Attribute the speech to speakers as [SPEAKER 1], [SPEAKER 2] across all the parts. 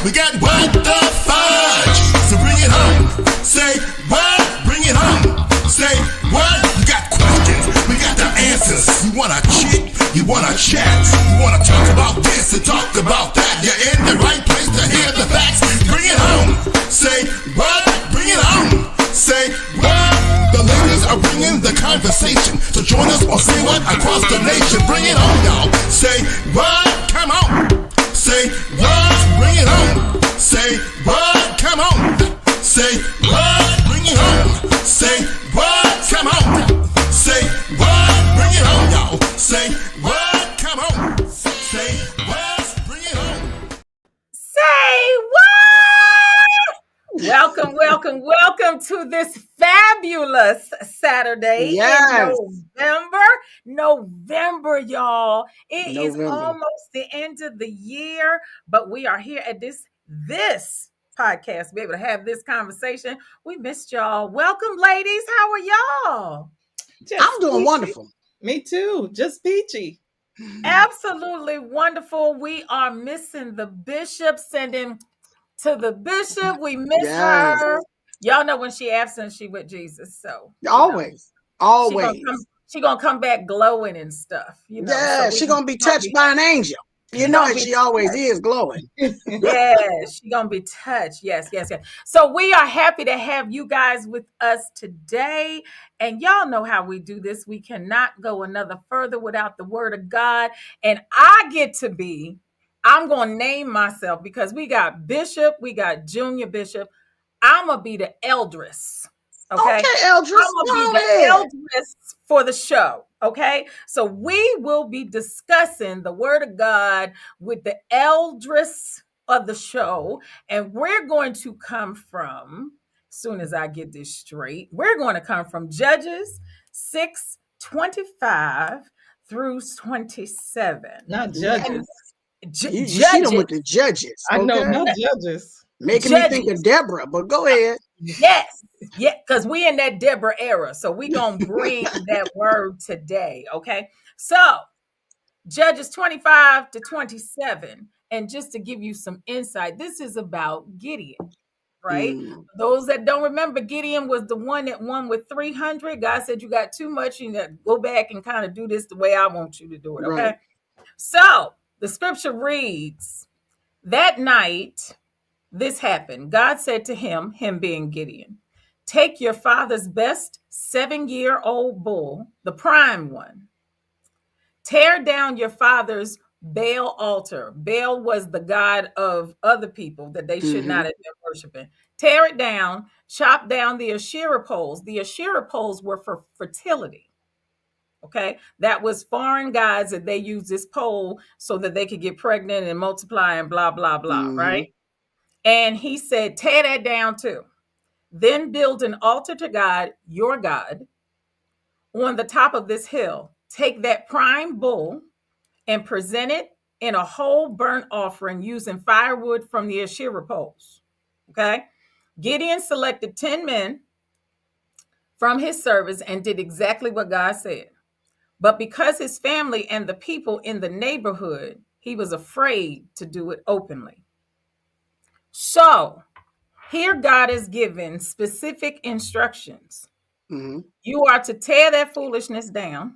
[SPEAKER 1] We got what the fudge. So bring it home. Say what? Bring it home. Say what? You got questions. We got the answers. You wanna chit? You wanna chat? You wanna talk about this and talk about that? You're in the right place to hear the facts. Bring it home. Say what? Bring it home. Say what? The ladies are bringing the conversation. So join us or say what across the nation. Bring it home, y'all. Say what? Come on. Say what? Bring it home. Say what? Come on. Say what? Bring it home. Say what? Come on. Say what? Bring it home, y'all. Say what? Come on. Say what? Bring it home.
[SPEAKER 2] Say what? Welcome to this fabulous Saturday in November, y'all. It is almost the end of the year, but we are here at this podcast to be able to have this conversation. We missed y'all. Welcome, ladies. How are y'all?
[SPEAKER 3] I'm doing wonderful.
[SPEAKER 4] Me too. Just peachy.
[SPEAKER 2] Absolutely wonderful. We are missing the bishop. Sending to the bishop. We miss her. Y'all know when she absent, she with Jesus. So
[SPEAKER 3] always.
[SPEAKER 2] She gonna come back glowing and stuff. You know.
[SPEAKER 3] Yeah, she gonna be touched by an angel. You know, she always is glowing.
[SPEAKER 2] Yes, she gonna be touched. Yes. So we are happy to have you guys with us today. And y'all know how we do this. We cannot go another further without the word of God. And I'm gonna name myself because we got Bishop, we got Junior Bishop. I'm gonna be the eldress. Okay,
[SPEAKER 3] eldress.
[SPEAKER 2] I'm gonna be the eldress for the show. Okay, so we will be discussing the word of God with the eldress of the show, and we're going to come from, as soon as I get this straight, we're going to come from Judges 6:25 through 27.
[SPEAKER 4] Not Judges.
[SPEAKER 3] You see them with the judges.
[SPEAKER 4] I know, not Judges.
[SPEAKER 3] Making me think of Deborah, but go ahead.
[SPEAKER 2] Yes, because we in that Deborah era, so we gonna bring that word today. Okay, so Judges 25 to 27, and just to give you some insight, this is about Gideon, right? Those that don't remember, Gideon was the one that won with 300. God said, you got too much, you got to go back and kind of do this the way I want you to do it. Okay,
[SPEAKER 3] right.
[SPEAKER 2] So the scripture reads, that night this happened. God said to him being Gideon, take your father's best 7-year-old bull, the prime one. Tear down your father's Baal altar. Baal was the god of other people that they should not have been worshiping. Tear it down, chop down the Asherah poles. The Asherah poles were for fertility. Okay, that was foreign gods that they used this pole so that they could get pregnant and multiply and blah, blah, blah, right? And he said, tear that down too. Then build an altar to God, your God, on the top of this hill. Take that prime bull and present it in a whole burnt offering using firewood from the Asherah poles. Okay. Gideon selected 10 men from his service and did exactly what God said. But because his family and the people in the neighborhood, he was afraid to do it openly. So here God is given specific instructions. You are to tear that foolishness down.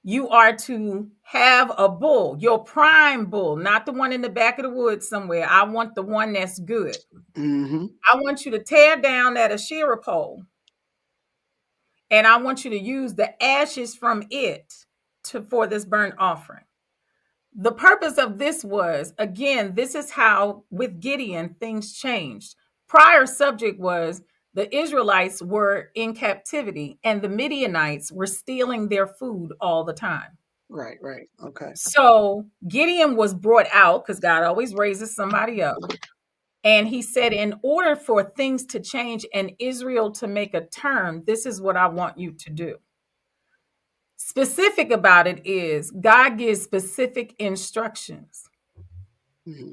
[SPEAKER 2] You are to have a bull, your prime bull, not the one in the back of the woods somewhere. I want the one that's good. I want you to tear down that Asherah pole. And I want you to use the ashes from it for this burnt offering. The purpose of this was, again, this is how with Gideon things changed. Prior subject was the Israelites were in captivity and the Midianites were stealing their food all the time.
[SPEAKER 3] Right. Okay.
[SPEAKER 2] So Gideon was brought out because God always raises somebody up. And he said, in order for things to change and Israel to make a turn, this is what I want you to do. Specific about it is God gives specific instructions.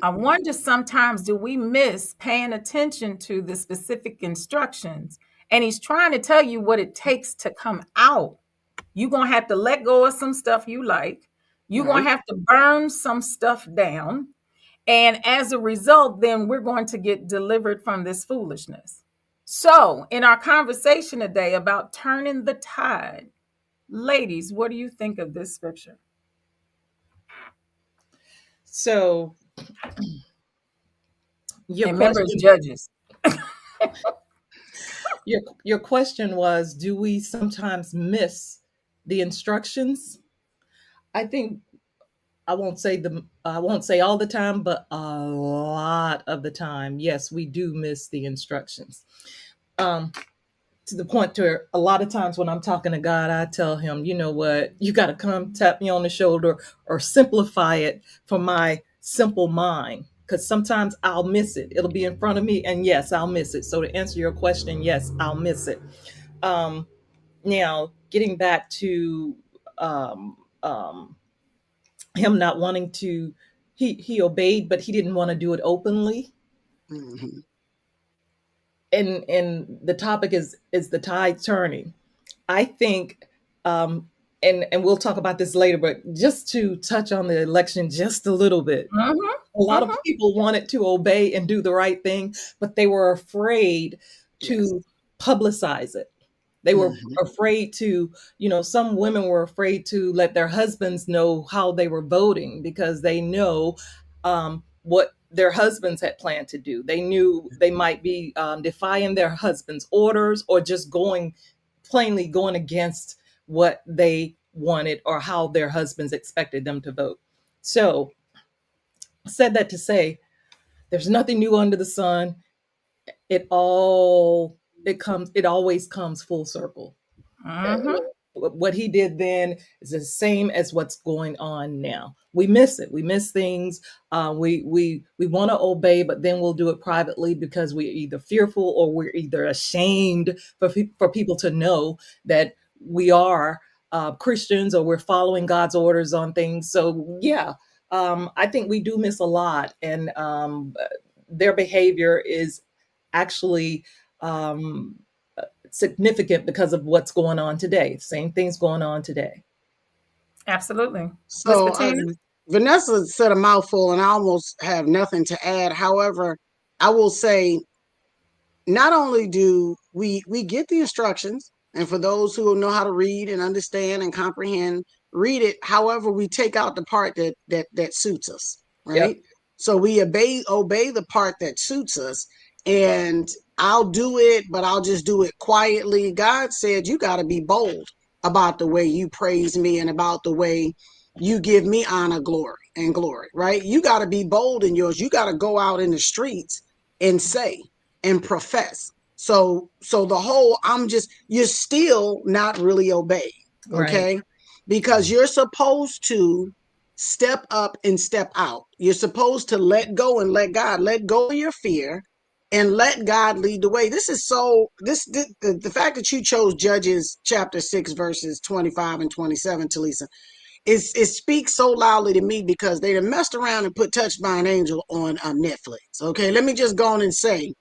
[SPEAKER 2] I wonder sometimes, do we miss paying attention to the specific instructions? And he's trying to tell you what it takes to come out. You're going to have to let go of some stuff you like. You're going to have to burn some stuff down. And as a result, then we're going to get delivered from this foolishness. So, in our conversation today about turning the tide, ladies, what do you think of this scripture?
[SPEAKER 4] So your
[SPEAKER 2] And remember, it's
[SPEAKER 4] question,
[SPEAKER 2] Judges.
[SPEAKER 4] your question was, do we sometimes miss the instructions? I think I won't say all the time, but a lot of the time, yes, we do miss the instructions. To the point where a lot of times when I'm talking to God, I tell him, you know what, you got to come tap me on the shoulder or simplify it for my simple mind. Because sometimes I'll miss it. It'll be in front of me, and yes, I'll miss it. So to answer your question, yes, I'll miss it. Now, getting back to him not wanting to, he obeyed, but he didn't want to do it openly.
[SPEAKER 3] Mhm.
[SPEAKER 4] And the topic is the tide turning. I think, and we'll talk about this later, but just to touch on the election just a little bit,
[SPEAKER 2] Mhm,
[SPEAKER 4] a lot of
[SPEAKER 2] mhm.
[SPEAKER 4] people wanted to obey and do the right thing, but they were afraid
[SPEAKER 3] Yes.
[SPEAKER 4] to publicize it. They were
[SPEAKER 3] Mhm.
[SPEAKER 4] afraid to, some women were afraid to let their husbands know how they were voting because they know what their husbands had planned to do. They knew they might be defying their husband's orders or just plainly going against what they wanted or how their husbands expected them to vote. So, said that to say, there's nothing new under the sun. It always comes full circle.
[SPEAKER 2] Mhm.
[SPEAKER 4] What he did then is the same as what's going on now. We miss it. We miss things. We want to obey, but then we'll do it privately because we're either fearful or we're either ashamed for people to know that we are Christians or we're following God's orders on things. So yeah, I think we do miss a lot, and their behavior is actually um, significant because of what's going on today. Same things going on today.
[SPEAKER 2] Absolutely. Miss
[SPEAKER 3] So
[SPEAKER 2] Bettina?
[SPEAKER 3] Vanessa said a mouthful, and I almost have nothing to add. However, I will say, not only do we get the instructions, and for those who know how to read and understand and comprehend, read it. However, we take out the part that suits us, right?
[SPEAKER 4] Yep.
[SPEAKER 3] So we obey the part that suits us, and I'll do it, but I'll just do it quietly. God said you got to be bold about the way you praise me and about the way you give me honor, glory, right? You got to be bold in yours. You got to go out in the streets and say and profess. So the whole you're still not really obeying,
[SPEAKER 4] Right.
[SPEAKER 3] okay? Because you're supposed to step up and step out. You're supposed to let go and let God, let go of your fear and let God lead the way. This is the fact that you chose Judges chapter 6 verses 25 and 27, Talisa, it speaks so loudly to me because they done messed around and put Touched by an Angel on Netflix. Okay, let me just go on and say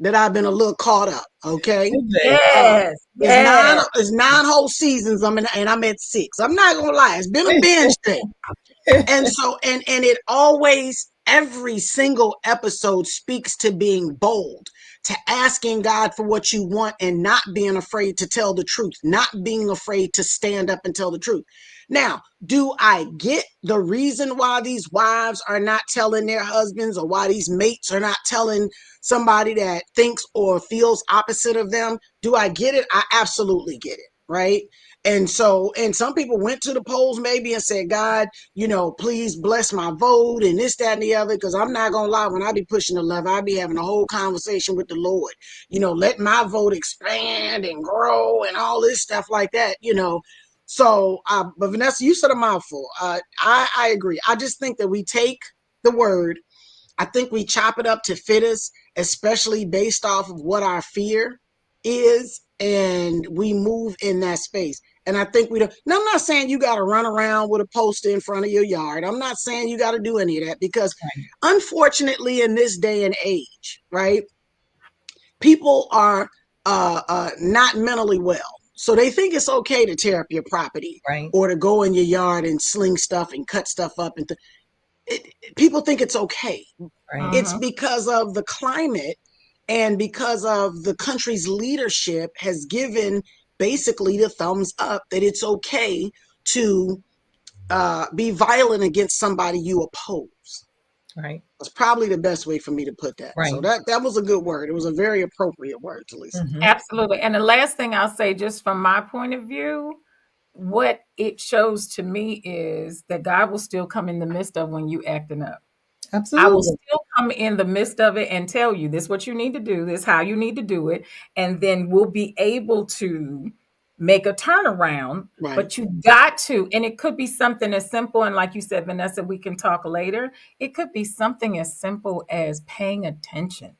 [SPEAKER 3] that I've been a little caught up. Okay,
[SPEAKER 4] Okay.
[SPEAKER 2] Yes. Yes.
[SPEAKER 3] it's nine whole seasons. And I'm at 6. I'm not gonna lie, it's been a binge thing. And so and it always, every single episode speaks to being bold, to asking God for what you want and not being afraid to tell the truth, not being afraid to stand up and tell the truth. Now, do I get the reason why these wives are not telling their husbands, or why these mates are not telling somebody that thinks or feels opposite of them? Do I get it? I absolutely get it, right? And so, and some people went to the polls maybe and said, God, please bless my vote and this, that, and the other. Because I'm not going to lie, when I be pushing the lever, I be having a whole conversation with the Lord. Let my vote expand and grow and all this stuff like that. So, but Vanessa, you said a mouthful. I agree. I just think that we take the word, I think we chop it up to fit us, especially based off of what our fear is, and we move in that space. And I think we don't. Now, I'm not saying you got to run around with a poster in front of your yard. I'm not saying you got to do any of that, because unfortunately, in this day and age, right, people are not mentally well. So they think it's okay to tear up your property
[SPEAKER 4] Right.
[SPEAKER 3] or to go in your yard and sling stuff and cut stuff up. people think it's okay.
[SPEAKER 4] Right.
[SPEAKER 3] It's because of the climate and because of the country's leadership has given basically the thumbs up that it's okay to be violent against somebody you oppose.
[SPEAKER 4] Right.
[SPEAKER 3] That's probably the best way for me to put that.
[SPEAKER 4] Right.
[SPEAKER 3] So that was a good word. It was a very appropriate word, Talisa.
[SPEAKER 4] Mhm.
[SPEAKER 2] Absolutely. And the last thing I'll say, just from my point of view, what it shows to me is that God will still come in the midst of when you acting up. I will
[SPEAKER 4] Absolutely.
[SPEAKER 2] still come in the midst of it and tell you this is what you need to do, this is how you need to do it, and then we'll be able to make a turnaround.
[SPEAKER 3] Right.
[SPEAKER 2] But you got to, and it could be something as simple, and like you said, Vanessa, we can talk later. It could be something as simple as paying attention,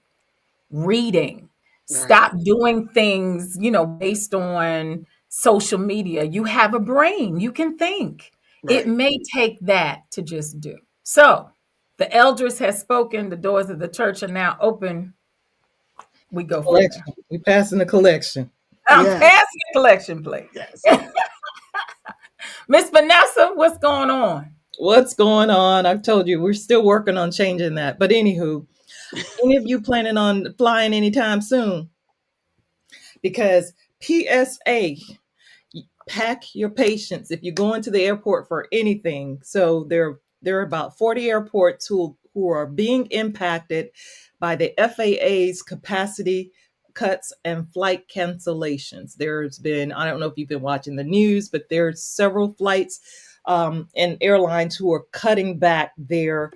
[SPEAKER 2] reading,
[SPEAKER 3] Right.
[SPEAKER 2] stop doing things, based on social media. You have a brain, you can think.
[SPEAKER 3] Right.
[SPEAKER 2] It may take that to just do. So the elders has spoken, the doors of the church are now open. We go from there.
[SPEAKER 4] Collection. We passing the collection.
[SPEAKER 3] Yes.
[SPEAKER 2] Pass the collection plate.
[SPEAKER 3] Yes.
[SPEAKER 2] Miss Vanessa, what's going on?
[SPEAKER 4] What's going on? I told you we're still working on changing that. But anywho, any of you planning on flying anytime soon? Because PSA, pack your patience if you're going to the airport for anything. So there are about 40 airports who are being impacted by the FAA's capacity cuts and flight cancellations. There's been, I don't know if you've been watching the news, but there's several flights and airlines who are cutting back their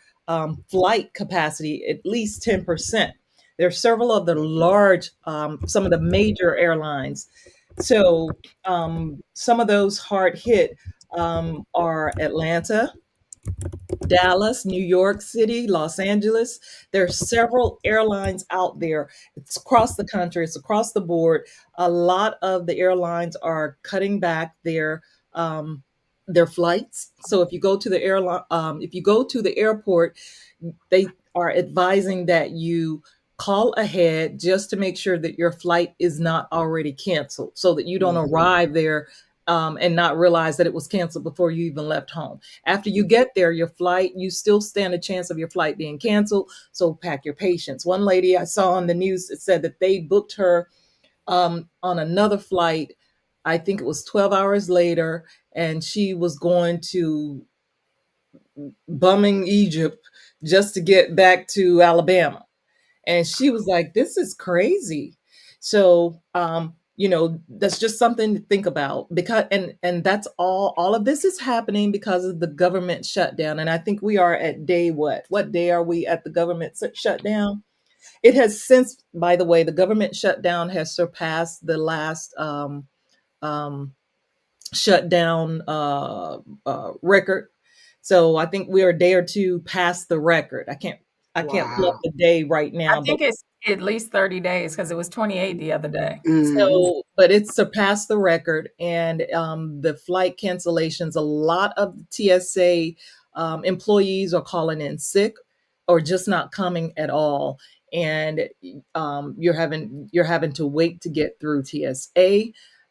[SPEAKER 4] flight capacity at least 10%. There are several of the large, some of the major airlines. So some of those hard hit are Atlanta, Dallas, New York City, Los Angeles. There are several airlines out there. It's across the country. It's across the board. A lot of the airlines are cutting back their flights. So if you go to the airport, they are advising that you call ahead just to make sure that your flight is not already canceled, so that you don't arrive there and not realize that it was canceled before you even left home. After you get there, you still stand a chance of your flight being canceled. So pack your patience. One lady I saw on the news said that they booked her on another flight. I think it was 12 hours later, and she was going to bumming Egypt just to get back to Alabama. And she was like, this is crazy. So, that's just something to think about, because, and that's all of this is happening because of the government shutdown. And I think we are at day, what day are we at the government shutdown? It has since, by the way, the government shutdown has surpassed the last shutdown record. So I think we are a day or two past the record. I can't pull up the day right now.
[SPEAKER 2] I think it's at least 30 days because it was 28 the other day.
[SPEAKER 4] So, but it's surpassed the record, and the flight cancellations, a lot of the TSA employees are calling in sick or just not coming at all. And you're having to wait to get through TSA.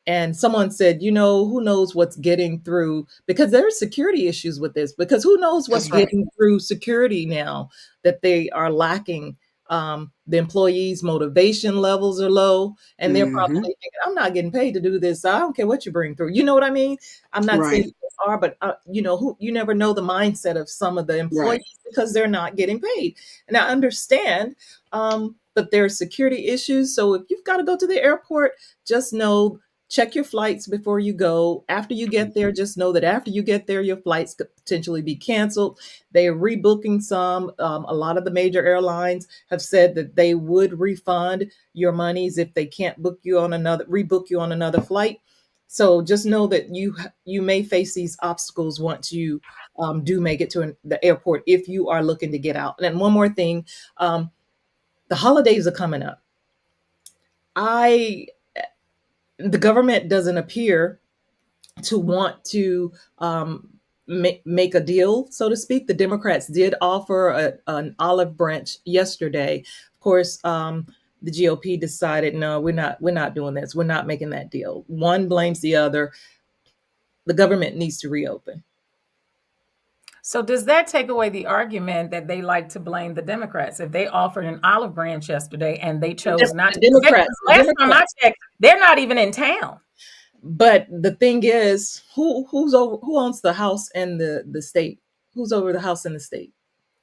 [SPEAKER 4] And someone said, who knows what's getting through, because there are security issues with this, because who knows what's getting through security now that they are lacking. The employees' motivation levels are low, and they're probably thinking, I'm not getting paid to do this. So I don't care what you bring through. You know what I mean? I'm not saying they are, but you never know the mindset of some of the employees because they're not getting paid. And I understand, but there are security issues. So if you've got to go to the airport, just know, check your flights before you go. After you get there, just know that after you get there, your flights could potentially be canceled. They are rebooking some. A lot of the major airlines have said that they would refund your monies if they can't rebook you on another flight. So just know that you may face these obstacles once you do make it to the airport if you are looking to get out. And one more thing, the holidays are coming up. The government doesn't appear to want to make a deal, so to speak. The Democrats did offer an olive branch yesterday. Of course, the GOP decided, no, we're not doing this. We're not making that deal. One blames the other. The government needs to reopen.
[SPEAKER 2] So does that take away the argument that they like to blame the Democrats if they offered an olive branch yesterday and they chose not to? Last time I checked, they're not even in town.
[SPEAKER 4] But the thing is, who owns the House and the state? Who's over the House and the state?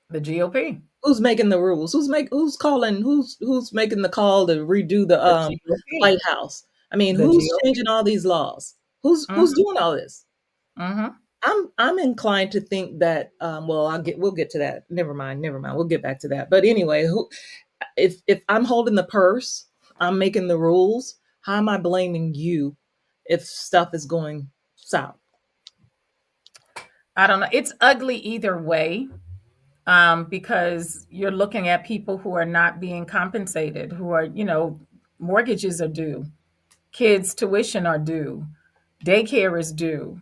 [SPEAKER 2] The GOP.
[SPEAKER 4] Who's making the rules? Who's making the call to redo the White House? I mean, who's changing all these laws? Who's doing all this? I'm inclined to think that we'll get to that. Never mind. We'll get back to that. But anyway, if I'm holding the purse, I'm making the rules, how am I blaming you if stuff is going south?
[SPEAKER 2] I don't know. It's ugly either way. Because you're looking at people who are not being compensated, who are, mortgages are due, kids' tuition are due, daycare is due,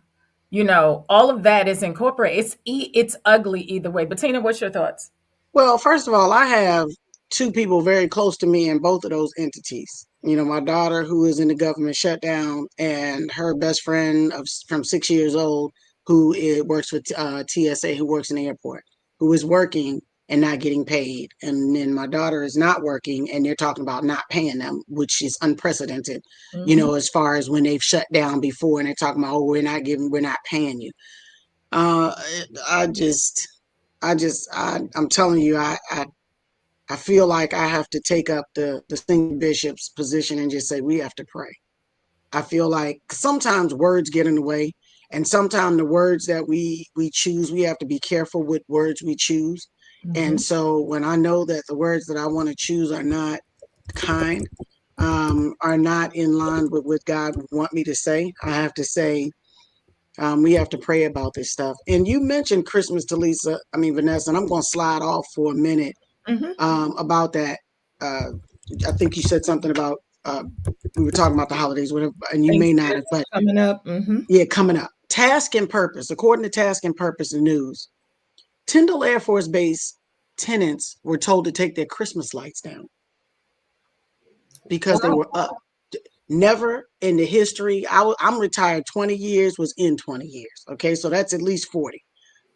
[SPEAKER 2] all of that is incorporated. It's ugly either way. Bettina, what's your thoughts?
[SPEAKER 3] Well, first of all, I have two people very close to me in both of those entities. My daughter, who is in the government shutdown, and her best friend from 6 years old, who works with TSA, who works in the airport, who is working and not getting paid. And then my daughter is not working and they're talking about not paying them, which is unprecedented, as far as when they've shut down before and they're talking about, we're not paying you. I'm telling you, I feel like I have to take up the senior bishop's position and just say, we have to pray. I feel like sometimes words get in the way. And sometimes the words that we choose, we have to be careful with words we choose. And so when I know that the words that I want to choose are not kind, are not in line with what God would want me to say, I have to say, we have to pray about this stuff. And you mentioned Christmas to Vanessa, and I'm going to slide off for a minute about that. I think you said something about, we were talking about the holidays, whatever, and you may not have, but
[SPEAKER 4] coming up.
[SPEAKER 3] Yeah, coming up. Task and Purpose. According to Task and Purpose News, Tyndall Air Force Base tenants were told to take their Christmas lights down because they were up. Never in the history, I'm retired 20 years, was in 20 years. Okay, so that's at least 40.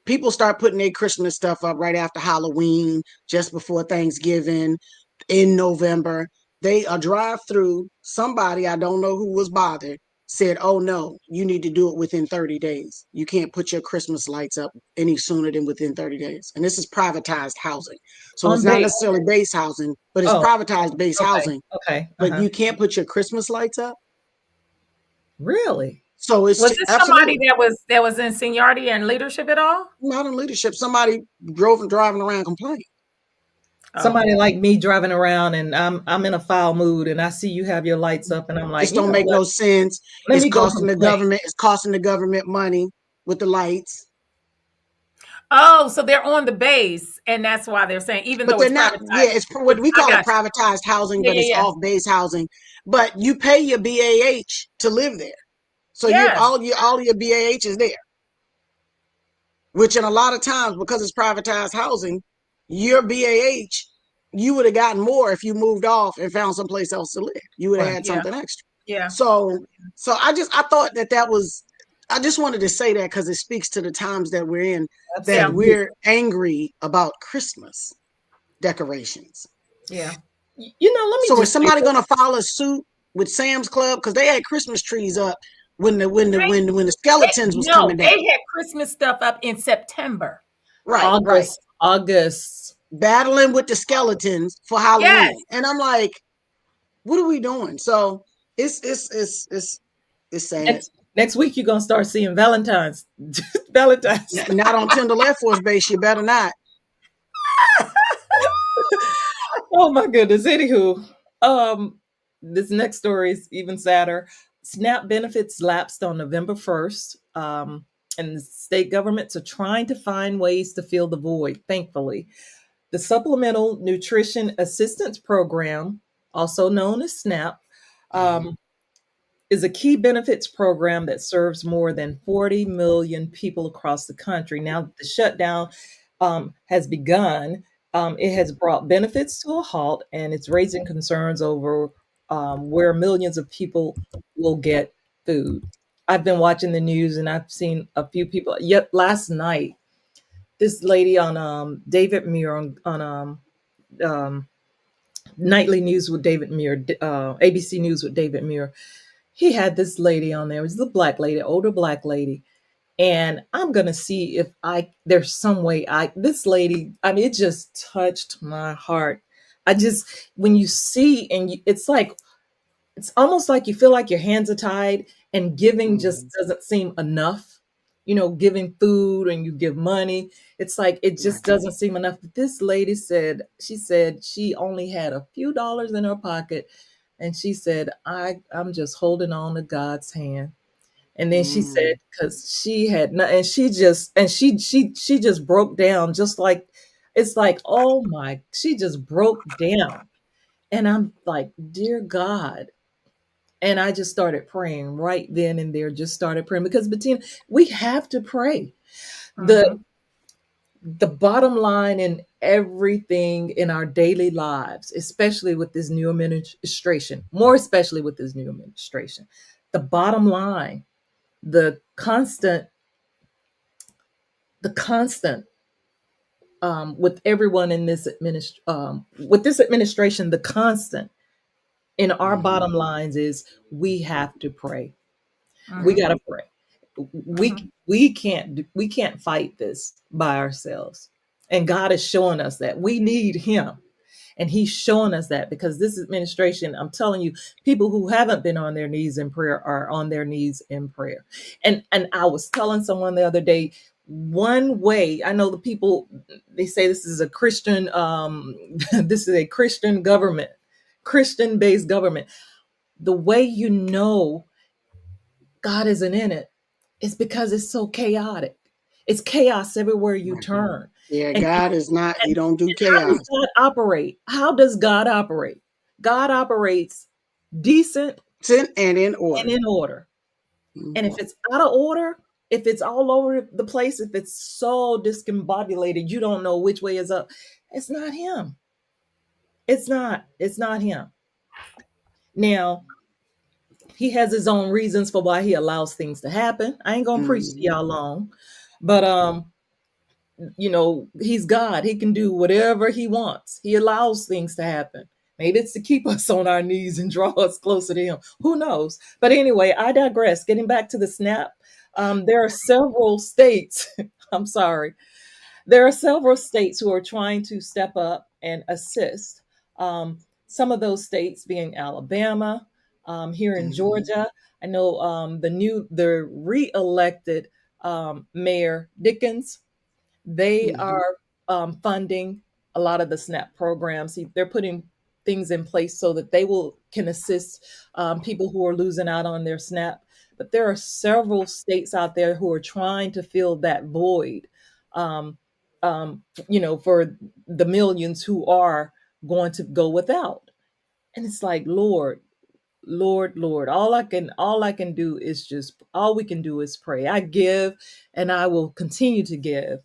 [SPEAKER 3] People start putting their Christmas stuff up right after Halloween, just before Thanksgiving, in November. They drive through, somebody, I don't know who was bothered, said, oh no, you need to do it within 30 days. You can't put your Christmas lights up any sooner than within 30 days. And this is privatized housing. So it's not necessarily base housing, but it's privatized base housing.
[SPEAKER 4] Okay.
[SPEAKER 3] But you can't put your Christmas lights up?
[SPEAKER 4] Really?
[SPEAKER 3] So was
[SPEAKER 2] this somebody that was in seniority and leadership at all?
[SPEAKER 3] Not in leadership. Somebody driving around complaining.
[SPEAKER 4] Somebody like me driving around and I'm in a foul mood and I see you have your lights up and I'm like,
[SPEAKER 3] this don't make no sense. It's costing the government money with the lights.
[SPEAKER 2] Oh, so they're on the base and that's why they're saying, even though it's not,
[SPEAKER 3] it's what we call it privatized housing, but it's off base housing. But you pay your BAH to live there. So all your BAH is there. Which in a lot of times, because it's privatized housing, your BAH, you would have gotten more if you moved off and found someplace else to live. You would have had something extra.
[SPEAKER 2] Yeah.
[SPEAKER 3] So I thought that was, I just wanted to say that because it speaks to the times that we're in, that we're angry about Christmas decorations.
[SPEAKER 2] Yeah.
[SPEAKER 4] Let me.
[SPEAKER 3] So is somebody going to file a suit with Sam's Club? Because they had Christmas trees up when the skeletons was coming down.
[SPEAKER 2] They had Christmas stuff up in September.
[SPEAKER 3] Right.
[SPEAKER 4] August.
[SPEAKER 3] Battling with the skeletons for Halloween. Yes. And I'm like, what are we doing? So it's sad.
[SPEAKER 4] Next week you're gonna start seeing Valentine's.
[SPEAKER 3] Not on Tyndall Air Force Base, you better not.
[SPEAKER 4] Oh my goodness. Anywho, this next story is even sadder. SNAP benefits lapsed on November 1st. And the state governments are trying to find ways to fill the void, thankfully. The Supplemental Nutrition Assistance Program, also known as SNAP, is a key benefits program that serves more than 40 million people across the country. Now that the shutdown has begun, it has brought benefits to a halt, and it's raising concerns over where millions of people will get food. I've been watching the news and I've seen a few people. Yet last night, this lady on David Muir on Nightly News with David Muir, ABC News with David Muir. He had this lady on there. It was the black lady, older black lady. And I'm gonna see if there's some way this lady, I mean, it just touched my heart. I just, when you see, and it's almost like you feel like your hands are tied, and giving just doesn't seem enough. Giving food and you give money, it's like it just doesn't seem enough. But this lady said, she only had a few dollars in her pocket, and she said, I'm just holding on to God's hand. And then she said, because she had not, and she just broke down, just like, it's like, oh my, she just broke down. And I'm like, dear God. And I just started praying right then and there, just started praying, because Bettina, we have to pray. The bottom line in everything in our daily lives, especially with this new administration, more especially with this new administration, the bottom line, the constant with everyone in this with this administration, the constant in our bottom lines is we have to pray. We got to pray. We can't fight this by ourselves. And God is showing us that we need him. And he's showing us that, because this administration, I'm telling you, people who haven't been on their knees in prayer are on their knees in prayer. And I was telling someone the other day, one way, I know the people, they say this is a Christian, this is a Christian government, Christian-based government. The way you know God isn't in it is because it's so chaotic. It's chaos everywhere you turn.
[SPEAKER 3] Yeah,
[SPEAKER 4] And
[SPEAKER 3] God is not, he don't do
[SPEAKER 4] how
[SPEAKER 3] chaos.
[SPEAKER 4] does God operate? How does God operate? God operates decent
[SPEAKER 3] And in order.
[SPEAKER 4] and in order. And if it's out of order, if it's all over the place, if it's so discombobulated, you don't know which way is up, it's not him. It's not him. Now, he has his own reasons for why he allows things to happen. I ain't gonna preach to y'all long, but he's God. He can do whatever he wants. He allows things to happen. Maybe it's to keep us on our knees and draw us closer to him. Who knows? But anyway, I digress. Getting back to the SNAP, there are several states. I'm sorry. There are several states who are trying to step up and assist. Some of those states being Alabama, here in Georgia. I know the re-elected Mayor Dickens. They are funding a lot of the SNAP programs. They're putting things in place so that they can assist people who are losing out on their SNAP. But there are several states out there who are trying to fill that void, for the millions who are going to go without. And it's like, Lord, all we can do is pray. I give, and I will continue to give,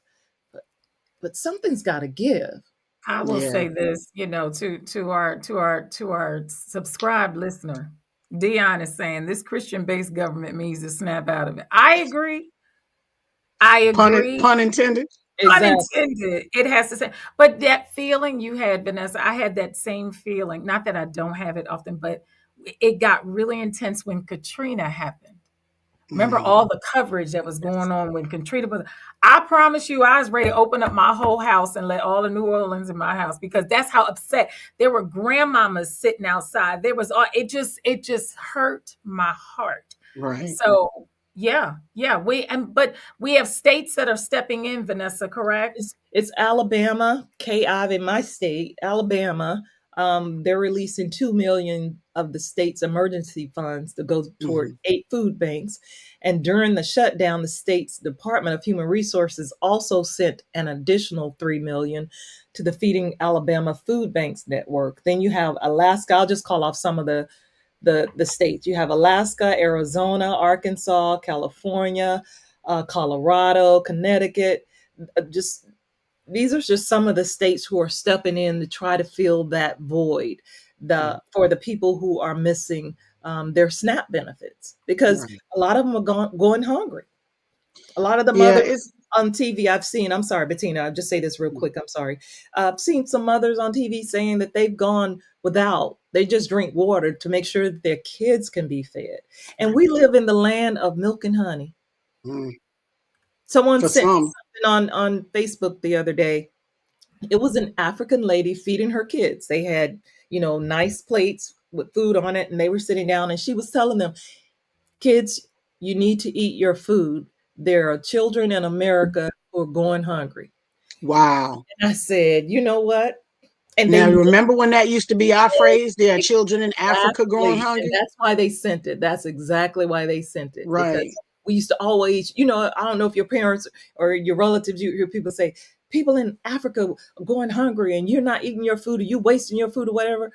[SPEAKER 4] but something's got to give.
[SPEAKER 2] I will say this, to our subscribed listener. Dion is saying this Christian-based government means to snap out of it. I agree.
[SPEAKER 3] Pun intended.
[SPEAKER 2] Exactly. Unintended. It has to say, but that feeling you had, Vanessa, I had that same feeling. Not that I don't have it often, but it got really intense when Katrina happened. Remember all the coverage that was going on when Katrina was. I promise you, I was ready to open up my whole house and let all the New Orleans in my house, because that's how upset. There were grandmamas sitting outside. There was all. It just hurt my heart.
[SPEAKER 3] Right.
[SPEAKER 2] So yeah. But we have states that are stepping in, Vanessa, correct?
[SPEAKER 4] It's Alabama, KI in my state, Alabama. They're releasing $2 million of the state's emergency funds to go toward 8 food banks. And during the shutdown, the state's Department of Human Resources also sent an additional $3 million to the Feeding Alabama Food Banks Network. Then you have Alaska. I'll just call off some of the states. You have Alaska, Arizona, Arkansas, California, Colorado, Connecticut. These are just some of the states who are stepping in to try to fill that void for the people who are missing their SNAP benefits, because a lot of them are going hungry. A lot of the mothers on TV, I've seen, I'm sorry, Bettina, I'll just say this real quick. I'm sorry. I've seen some mothers on TV saying that they've gone without. They just drink water to make sure that their kids can be fed. And we live in the land of milk and honey.
[SPEAKER 3] Mm.
[SPEAKER 4] Someone
[SPEAKER 3] For
[SPEAKER 4] sent me
[SPEAKER 3] some.
[SPEAKER 4] something on Facebook the other day. It was an African lady feeding her kids. They had, nice plates with food on it, and they were sitting down, and she was telling them, kids, you need to eat your food. There are children in America who are going hungry.
[SPEAKER 3] Wow.
[SPEAKER 4] And I said, you know what? And
[SPEAKER 3] Now,
[SPEAKER 4] they
[SPEAKER 3] remember when that used to be our phrase? There are children in Africa going
[SPEAKER 4] Exactly.
[SPEAKER 3] hungry?
[SPEAKER 4] And that's why they sent it. That's exactly why they sent it.
[SPEAKER 3] Right.
[SPEAKER 4] Because we used to always, I don't know if your parents or your relatives, you hear people say, people in Africa are going hungry and you're not eating your food or you wasting your food or whatever.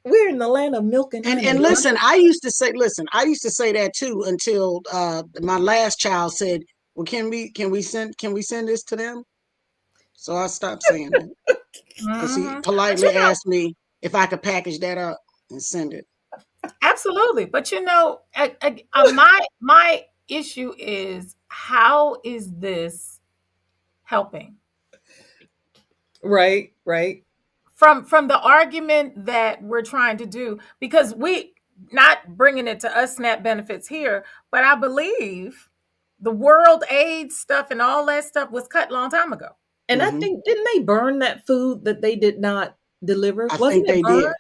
[SPEAKER 4] We're in the land of milk and honey.
[SPEAKER 3] And listen, I used to say that too until my last child said, well, can we send this to them? So I stopped saying it. Because he politely asked me if I could package that up and send it.
[SPEAKER 2] Absolutely. But my issue is, how is this helping?
[SPEAKER 4] Right.
[SPEAKER 2] From the argument that we're trying to do, because we not bringing it to us SNAP benefits here, but I believe the World AIDS stuff and all that stuff was cut a long time ago.
[SPEAKER 4] And I think, didn't they burn that food that they did not deliver?
[SPEAKER 3] I think they did.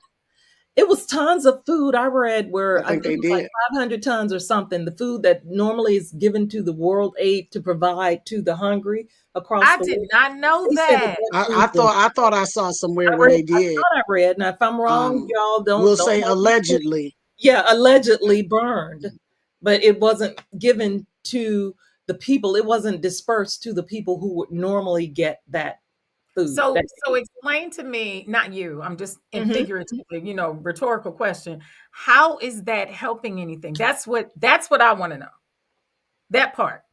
[SPEAKER 4] It was tons of food I read where
[SPEAKER 3] I think they
[SPEAKER 4] it was
[SPEAKER 3] did.
[SPEAKER 4] like 500 tons or something. The food that normally is given to the World Aid to provide to the hungry across
[SPEAKER 2] I
[SPEAKER 4] the
[SPEAKER 2] did
[SPEAKER 4] world.
[SPEAKER 2] not know
[SPEAKER 4] They said
[SPEAKER 2] that.
[SPEAKER 3] I thought I saw somewhere where they did.
[SPEAKER 4] I read. Now, if I'm wrong, y'all don't.
[SPEAKER 3] We'll say allegedly.
[SPEAKER 4] Yeah, allegedly burned, but it wasn't given to the people. It wasn't dispersed to the people who would normally get that food.
[SPEAKER 2] So explain to me, not you, I'm just in figuratively, rhetorical question. How is that helping anything? That's what I want to know. That part.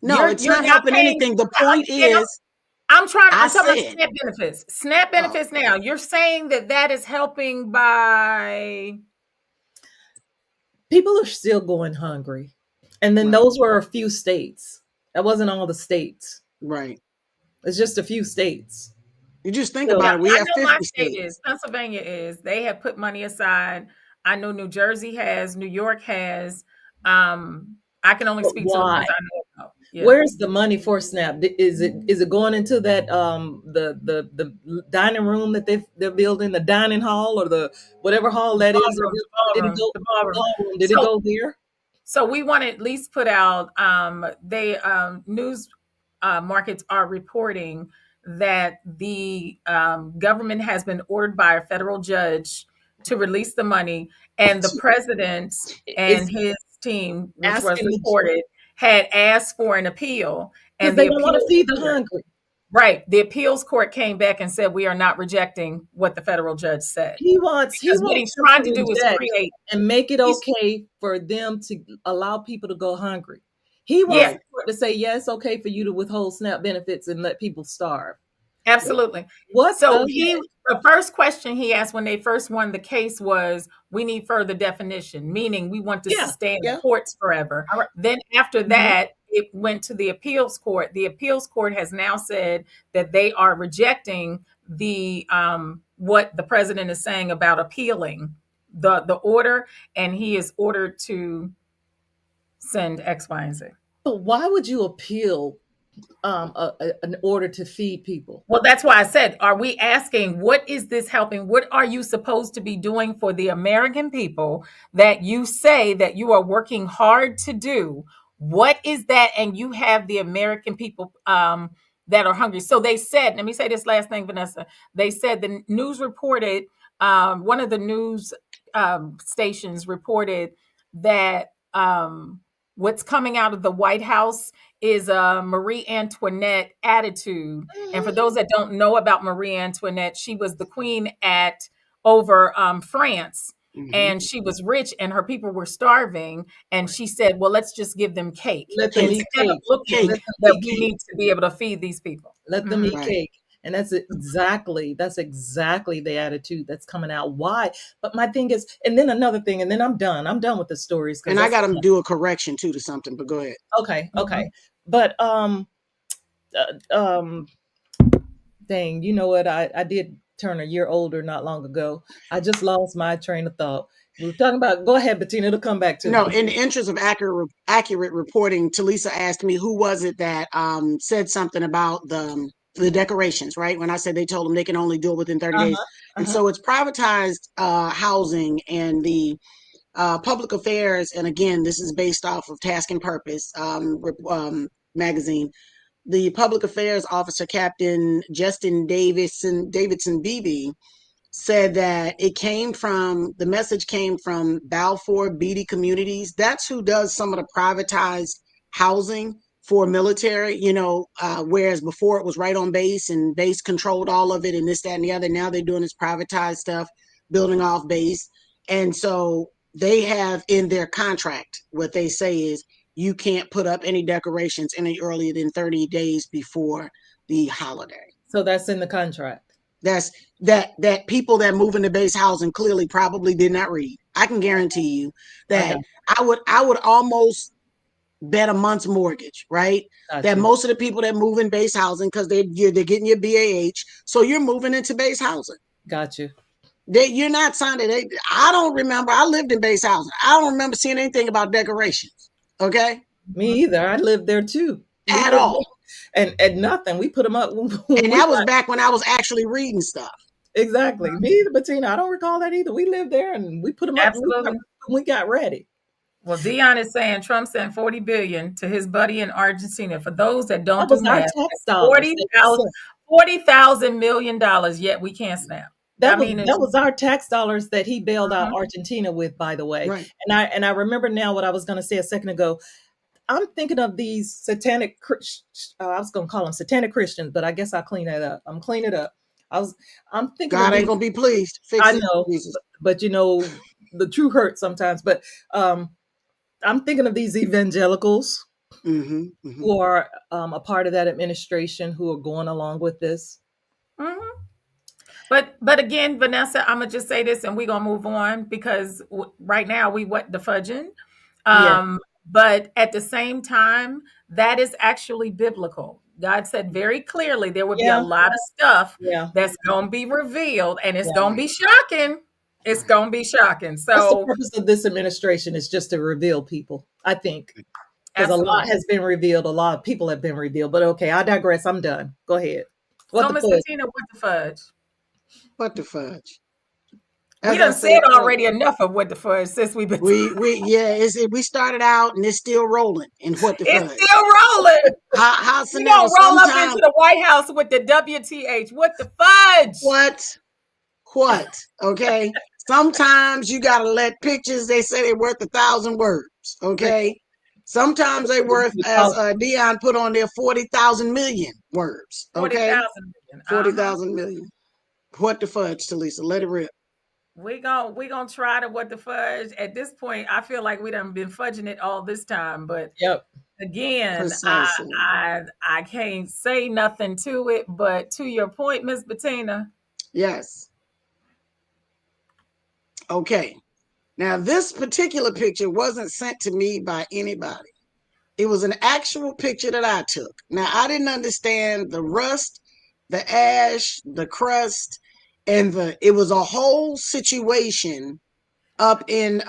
[SPEAKER 3] No, it's not helping anything. The point is,
[SPEAKER 2] I'm talking about SNAP benefits. SNAP benefits now. You're saying that is helping by...
[SPEAKER 4] People are still going hungry. And then those were a few states. That wasn't all the states.
[SPEAKER 3] Right.
[SPEAKER 4] It's just a few states.
[SPEAKER 3] You just think about it. We have 50
[SPEAKER 2] my state
[SPEAKER 3] states.
[SPEAKER 2] is, Pennsylvania is. They have put money aside. I know New Jersey has. New York has. I can only speak to the ones I know about. Yeah.
[SPEAKER 4] Where's the money for SNAP? Is it going into that the dining room that they're building, the dining hall or the whatever hall that is?
[SPEAKER 2] The ballroom.
[SPEAKER 4] Did it go there?
[SPEAKER 2] So we want to at least put out. News markets are reporting that the government has been ordered by a federal judge to release the money, and the president and his team, which was reported, had asked for an appeal, and
[SPEAKER 4] they don't want to feed the hungry.
[SPEAKER 2] Right. The appeals court came back and said, we are not rejecting what the federal judge said.
[SPEAKER 4] What
[SPEAKER 2] he's trying to do is create
[SPEAKER 4] and make it okay for them to allow people to go hungry. He wants the court to say, yes, it's okay for you to withhold SNAP benefits and let people starve.
[SPEAKER 2] Absolutely. The first question he asked when they first won the case was, we need further definition, meaning we want to sustain the courts forever. Right. Then after that, it went to the appeals court. The appeals court has now said that they are rejecting the what the president is saying about appealing the order, and he is ordered to send X, Y, and Z.
[SPEAKER 4] But why would you appeal an order to feed people?
[SPEAKER 2] Well, that's why I said, are we asking, what is this helping? What are you supposed to be doing for the American people that you say that you are working hard to do? What is that? And you have the American people that are hungry. So they said, let me say this last thing, Vanessa. They said the news reported, one of the news stations reported that what's coming out of the White House is a Marie Antoinette attitude. And for those that don't know about Marie Antoinette, she was the queen over France. And she was rich and her people were starving. And she said, well, let's just give them cake.
[SPEAKER 4] Let them eat cake.
[SPEAKER 2] That we need to be able to feed these people.
[SPEAKER 4] Let them eat cake. And that's exactly the attitude that's coming out. Why? But my thing is, and then another thing, and then I'm done with the stories.
[SPEAKER 3] And I got to do a correction too to something, but go ahead.
[SPEAKER 4] Okay. But um, dang, you know what? I did turn a year older not long ago. I just lost my train of thought. We were talking about. Go ahead, Bettina. It'll come back to
[SPEAKER 3] No,
[SPEAKER 4] me.
[SPEAKER 3] in the interest of accurate reporting, Talisa asked me who was it that said something about the decorations, right? When I said they told them they can only do it within 30
[SPEAKER 4] Uh
[SPEAKER 3] days.
[SPEAKER 4] huh. Uh
[SPEAKER 3] And
[SPEAKER 4] huh.
[SPEAKER 3] so it's privatized housing, and the public affairs, and again, this is based off of Task and Purpose magazine. The public affairs officer, Captain Justin Davidson Beebe, said that the message came from Balfour Beatty Communities. That's who does some of the privatized housing for military, whereas before it was right on base and base controlled all of it and this, that, and the other. Now they're doing this privatized stuff, building off base. And so they have in their contract, what they say is you can't put up any decorations any earlier than 30 days before the holiday.
[SPEAKER 4] So that's in the contract.
[SPEAKER 3] That's that people that move into base housing clearly probably did not read. I can guarantee you that
[SPEAKER 4] Okay.
[SPEAKER 3] I would almost bet a month's mortgage, right?
[SPEAKER 4] Got
[SPEAKER 3] That
[SPEAKER 4] you.
[SPEAKER 3] most of the people that move in base housing, because they're getting your BAH, so you're moving into base housing.
[SPEAKER 4] Got you.
[SPEAKER 3] You're not signing. I don't remember. I lived in base housing. I don't remember seeing anything about decorations. Okay,
[SPEAKER 4] Me either. I lived there too. We
[SPEAKER 3] at
[SPEAKER 4] lived
[SPEAKER 3] all.
[SPEAKER 4] and nothing. We put them up when
[SPEAKER 3] And
[SPEAKER 4] we
[SPEAKER 3] that was
[SPEAKER 4] got,
[SPEAKER 3] back when I was actually reading stuff.
[SPEAKER 4] exactly. Me either, Bettina. I don't recall that either. We lived there and we put them up
[SPEAKER 2] Absolutely.
[SPEAKER 4] when we got ready.
[SPEAKER 2] Well, Dion is saying Trump sent 40 billion to his buddy in Argentina. For those that don't
[SPEAKER 4] That
[SPEAKER 2] do
[SPEAKER 4] was our
[SPEAKER 2] math,
[SPEAKER 4] tax
[SPEAKER 2] that's
[SPEAKER 4] dollars.
[SPEAKER 2] $40,000 million, yet we can't snap. I mean,
[SPEAKER 4] That was our tax dollars that he bailed out
[SPEAKER 2] Mhm.
[SPEAKER 4] Argentina with, by the way.
[SPEAKER 3] Right.
[SPEAKER 4] And I remember now what I was going to say a second ago. I'm thinking of these satanic. I was going to call them satanic Christians, but I guess I'll clean that up. I'm cleaning it up. I'm thinking
[SPEAKER 3] God
[SPEAKER 4] of
[SPEAKER 3] ain't
[SPEAKER 4] these,
[SPEAKER 3] gonna be pleased. Fix
[SPEAKER 4] I
[SPEAKER 3] it,
[SPEAKER 4] know,
[SPEAKER 3] Jesus.
[SPEAKER 4] but you know, the truth hurts sometimes. But I'm thinking of these evangelicals
[SPEAKER 3] Mm-hmm, mm-hmm.
[SPEAKER 4] who are a part of that administration who are going along with this.
[SPEAKER 2] Mhm. But again, Vanessa, I'm gonna just say this, and we're gonna move on because right now we what the fudging.
[SPEAKER 4] Yeah.
[SPEAKER 2] But at the same time, that is actually biblical. God said very clearly there would be a
[SPEAKER 4] Yeah.
[SPEAKER 2] lot of stuff
[SPEAKER 4] Yeah.
[SPEAKER 2] that's gonna be revealed, and it's
[SPEAKER 4] Yeah.
[SPEAKER 2] gonna be shocking. It's gonna be shocking.
[SPEAKER 4] That's the
[SPEAKER 2] So
[SPEAKER 4] purpose of this administration, is just to reveal people, I think. Because a lot
[SPEAKER 2] absolutely.
[SPEAKER 4] has been revealed, a lot of people have been revealed. But okay, I digress. I'm done. Go ahead. What
[SPEAKER 2] So
[SPEAKER 4] the
[SPEAKER 2] Miss
[SPEAKER 4] fudge?
[SPEAKER 2] Bettina, what the fudge?
[SPEAKER 3] What the fudge?
[SPEAKER 2] We
[SPEAKER 3] As I
[SPEAKER 2] done
[SPEAKER 3] said,
[SPEAKER 2] said already enough of what the fudge since we've been
[SPEAKER 3] we started out and it's still rolling. And what the
[SPEAKER 2] it's
[SPEAKER 3] fudge?
[SPEAKER 2] still rolling.
[SPEAKER 3] How
[SPEAKER 2] We don't roll up into the White House with the WTH. What the fudge?
[SPEAKER 3] what? Okay. Sometimes you gotta let pictures. They say they're worth 1,000 words. Okay. Sometimes they worth, as Dion put on there, 40,000 million words. Okay.
[SPEAKER 2] 40,000 million.
[SPEAKER 3] 40,000 million. What the fudge, Talisa? Let it rip.
[SPEAKER 2] We gonna try to what the fudge. At this point, I feel like we done been fudging it all this time. But
[SPEAKER 4] Yep.
[SPEAKER 2] again,
[SPEAKER 3] Precisely.
[SPEAKER 2] I can't say nothing to it. But to your point, Miss Bettina.
[SPEAKER 3] Yes. Okay. Now, this particular picture wasn't sent to me by anybody. It was an actual picture that I took. Now, I didn't understand the rust, the ash, the crust, and it was a whole situation up in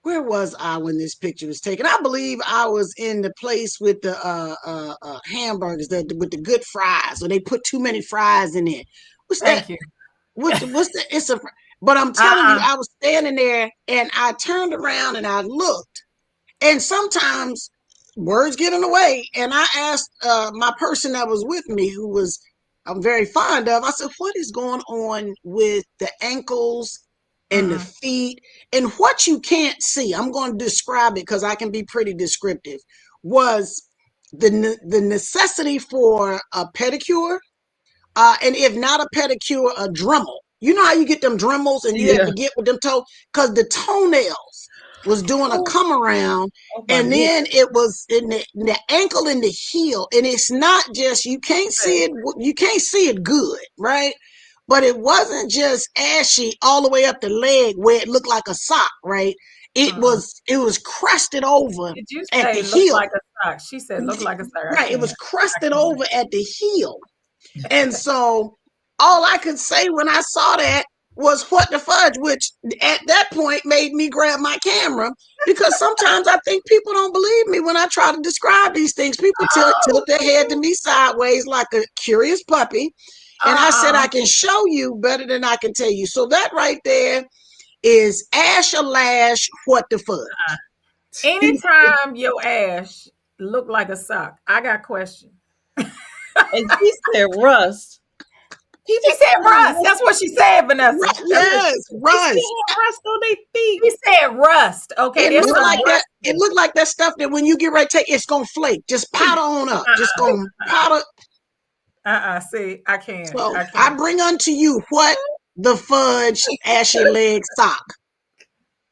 [SPEAKER 3] where was I when this picture was taken? I believe I was in the place with the hamburgers, with the good fries, or they put too many fries in it. What's that?
[SPEAKER 2] Thank you.
[SPEAKER 3] What's the? It's a. But I'm telling you, I was standing there and I turned around and I looked, and sometimes words get in the way. And I asked my person that was with me, who was I'm very fond of. I said, "What is going on with the ankles and the feet and what you can't see?" I'm going to describe it because I can be pretty descriptive. Was the necessity for a pedicure, and if not a pedicure, a Dremel. You know how you get them Dremels and you have to get with them toe, because the toenails was doing a come around, and then it was in the ankle and the heel, and it's not just you can't see it good, right? But it wasn't just ashy all the way up the leg where it looked like a sock, right? it was crusted over
[SPEAKER 2] Did you
[SPEAKER 3] at
[SPEAKER 2] say
[SPEAKER 3] the
[SPEAKER 2] look
[SPEAKER 3] heel.
[SPEAKER 2] like a sock? She said look like a sock. I
[SPEAKER 3] Right, it was
[SPEAKER 2] can't.
[SPEAKER 3] crusted over at the heel. And so all I could say when I saw that was what the fudge, which at that point made me grab my camera, because sometimes I think people don't believe me when I try to describe these things. People tilt their head to me sideways like a curious puppy. And I said, I can show you better than I can tell you. So that right there is Ash or Lash, what the fudge.
[SPEAKER 2] Anytime your ash look like a sock, I got questions.
[SPEAKER 4] And she said rust.
[SPEAKER 2] She said rust. That's what she said, Vanessa.
[SPEAKER 3] Yes, rust.
[SPEAKER 4] Rust on their feet.
[SPEAKER 2] She said rust. Okay,
[SPEAKER 3] It looked like that. It looked like that stuff that when you get ready to take, it's gonna flake. Just powder on up. Just gonna powder.
[SPEAKER 2] See, I can't.
[SPEAKER 3] So I bring unto you what the fudge ashy leg sock.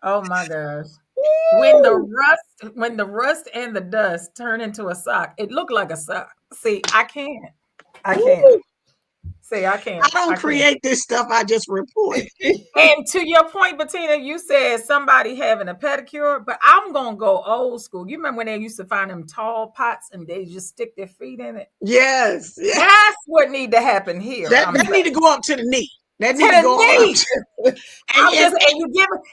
[SPEAKER 2] Oh my gosh. When the rust and the dust turn into a sock, it looked like a sock. See, I can't. See, I can't.
[SPEAKER 3] I don't create this stuff. I just report.
[SPEAKER 2] And to your point, Bettina, you said somebody having a pedicure, but I'm gonna go old school. You remember when they used to find them tall pots and they just stick their feet in it?
[SPEAKER 3] Yes.
[SPEAKER 2] That's what need to happen here.
[SPEAKER 3] That need to go up to the knee. That need to go up.
[SPEAKER 2] And you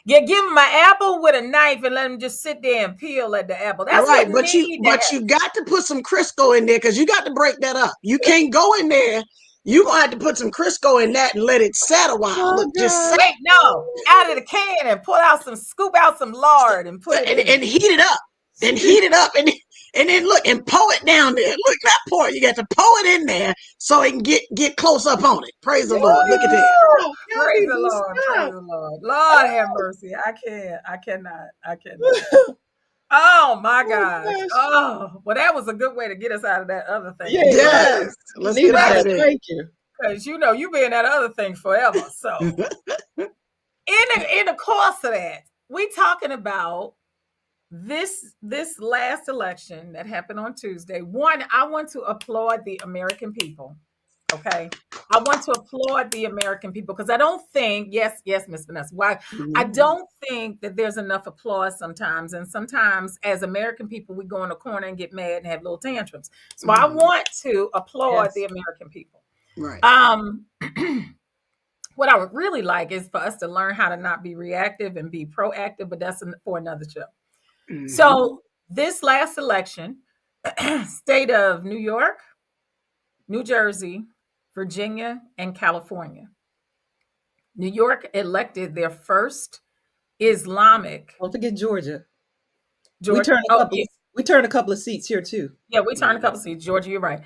[SPEAKER 2] give them an apple with a knife and let them just sit there and peel at the apple. That's
[SPEAKER 3] right,
[SPEAKER 2] what
[SPEAKER 3] you got to put some Crisco in there because you got to break that up. You can't go in there. You're gonna have to put some Crisco in that and let it set a while.
[SPEAKER 2] Out of the can and scoop out some lard and put it in.
[SPEAKER 3] And heat it up. Then heat it up and then look and pour it down there. Look, not pour it. You got to pour it in there so it can get close up on it. Praise the Lord. Look at that.
[SPEAKER 2] Praise the Lord. Praise the Lord. Lord have mercy. I cannot. Oh my gosh. Oh, well, that was a good way to get us out of that other thing.
[SPEAKER 3] Yes. Let's get out of there.
[SPEAKER 4] Thank you.
[SPEAKER 2] Because you be in that other thing forever. So in the course of that, we talking about this last election that happened on Tuesday. One, I want to applaud the American people. Okay. I want to applaud the American people because I don't think, yes, Miss Vanessa, why I don't think that there's enough applause sometimes. And sometimes as American people, we go in a corner and get mad and have little tantrums. So I want to applaud the American people.
[SPEAKER 3] Right.
[SPEAKER 2] What I would really like is for us to learn how to not be reactive and be proactive, but that's for another show. Mm-hmm. So this last election, state of New York, New Jersey, Virginia, and California. New York elected their first Islamic.
[SPEAKER 4] Don't forget Georgia. We turned a couple of seats here too.
[SPEAKER 2] Yeah, we turned a couple of seats. Georgia, you're right.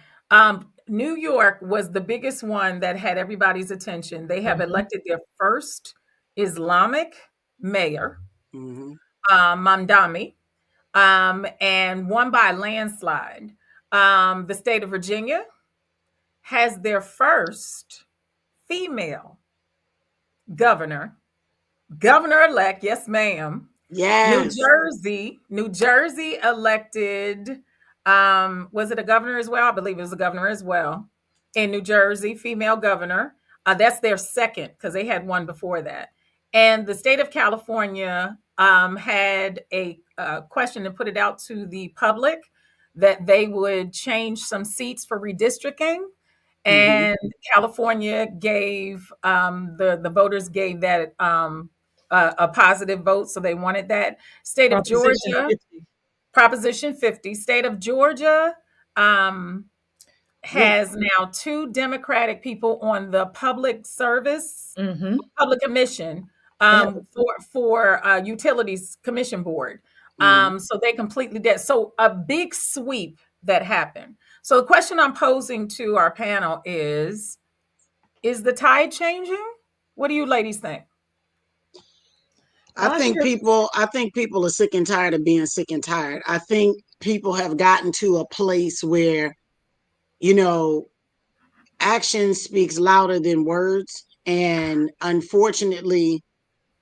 [SPEAKER 2] New York was the biggest one that had everybody's attention. They have elected their first Islamic mayor, Mamdani, and won by a landslide. The state of Virginia has their first female governor-elect, yes, ma'am.
[SPEAKER 3] Yes.
[SPEAKER 2] New Jersey elected, was it a governor as well? I believe it was a governor as well. In New Jersey, female governor. That's their second because they had one before that. And the state of California had a question and put it out to the public that they would change some seats for redistricting. And California gave the voters gave that a positive vote, so they wanted that. State of Georgia, Proposition 50. State of Georgia has now 2 Democratic people on the public service, public commission for Utilities Commission Board. So they completely did. So a big sweep that happened. So the question I'm posing to our panel is the tide changing? What do you ladies think?
[SPEAKER 3] I think people are sick and tired of being sick and tired. I think people have gotten to a place where, action speaks louder than words. And unfortunately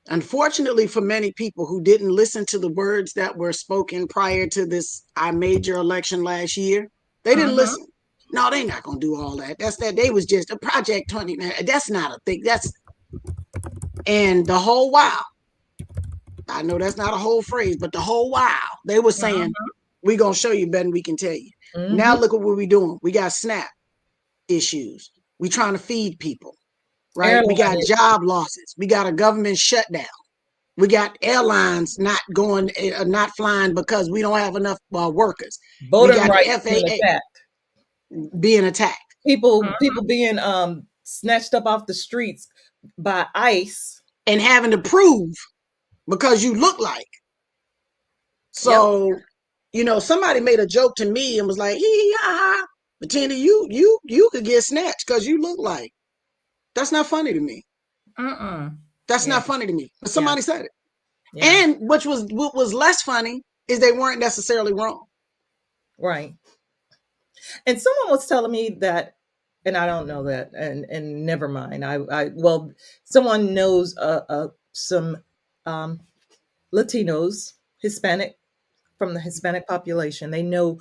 [SPEAKER 3] for many people who didn't listen to the words that were spoken prior to this, our major election last year, they didn't listen. No, they're not going to do all that. They was just a Project 20. That's not a thing. And the whole while, I know that's not a whole phrase, but the whole while they were saying, we gonna show you better than we can tell you. Now look at what we're doing. We got SNAP issues. We trying to feed people, right? We got job losses. We got a government shutdown. We got airlines not flying because we don't have enough workers.
[SPEAKER 4] Voting
[SPEAKER 3] we got
[SPEAKER 4] rights
[SPEAKER 3] FAA being attacked.
[SPEAKER 4] People being snatched up off the streets by ICE
[SPEAKER 3] and having to prove because you look like. So, somebody made a joke to me and was like, Bettina, you could get snatched because you look like. That's not funny to me. That's not funny to me. But somebody said it. Yeah. And what was less funny is they weren't necessarily wrong.
[SPEAKER 4] Right. And someone was telling me that, and I don't know that, and never mind. Well, someone knows some Latinos, Hispanic, from the Hispanic population. They know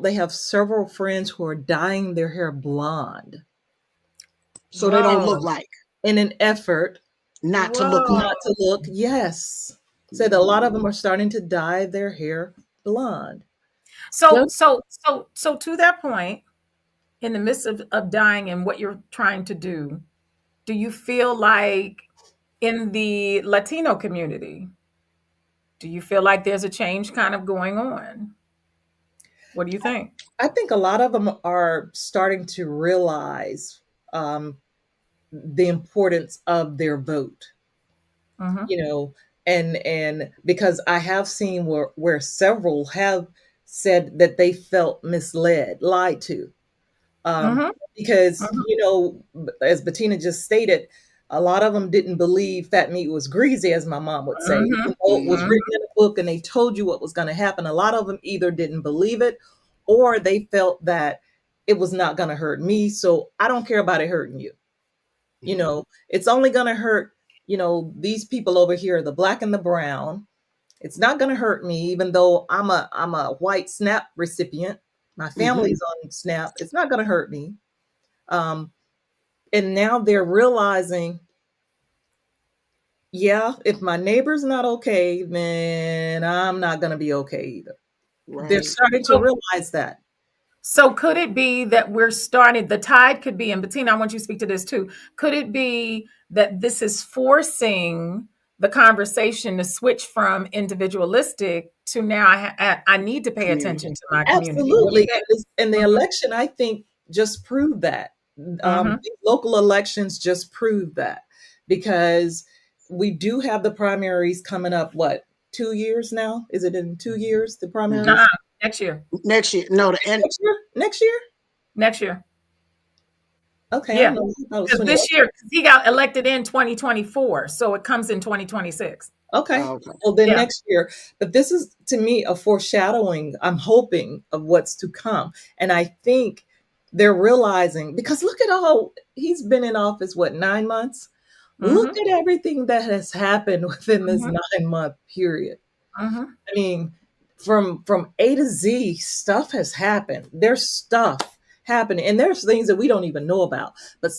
[SPEAKER 4] they have several friends who are dyeing their hair blonde.
[SPEAKER 3] So they don't look like.
[SPEAKER 4] In an effort
[SPEAKER 3] not to look like.
[SPEAKER 4] Not to look, yes. Said a lot of them are starting to dye their hair blonde.
[SPEAKER 2] So to that point, in the midst of dying and what you're trying to do you feel like in the Latino community, do you feel like there's a change kind of going on? What do you think?
[SPEAKER 4] I think a lot of them are starting to realize the importance of their vote, and because I have seen where several have said that they felt misled, lied to, because, as Bettina just stated, a lot of them didn't believe fat meat was greasy, as my mom would say. It was written in a book and they told you what was going to happen. A lot of them either didn't believe it or they felt that it was not going to hurt me. So I don't care about it hurting you. It's only going to hurt, these people over here, the black and the brown. It's not going to hurt me, even though I'm a white SNAP recipient. My family's on SNAP. It's not going to hurt me. And now they're realizing, if my neighbor's not okay, then I'm not going to be okay either. Right. They're starting to realize that.
[SPEAKER 2] So could it be that the tide could be, and Bettina, I want you to speak to this too. Could it be that this is forcing the conversation to switch from individualistic to now I need to pay attention to my community?
[SPEAKER 4] Absolutely. And the election, I think, just proved that. These local elections just proved that, because we do have the primaries coming up, 2 years now? Is it in 2 years, the primaries?
[SPEAKER 2] Next year.
[SPEAKER 3] No, the end.
[SPEAKER 4] Next year?
[SPEAKER 2] Next year.
[SPEAKER 4] Okay.
[SPEAKER 2] Yeah. Because this year, he got elected in 2024, so it comes in 2026.
[SPEAKER 4] Okay. Well, then next year. But this is, to me, a foreshadowing, I'm hoping, of what's to come. And I think they're realizing, because look at he's been in office, 9 months? Look at everything that has happened within this 9-month period. I mean, from A to Z, stuff has happened. There's stuff happening, and there's things that we don't even know about. But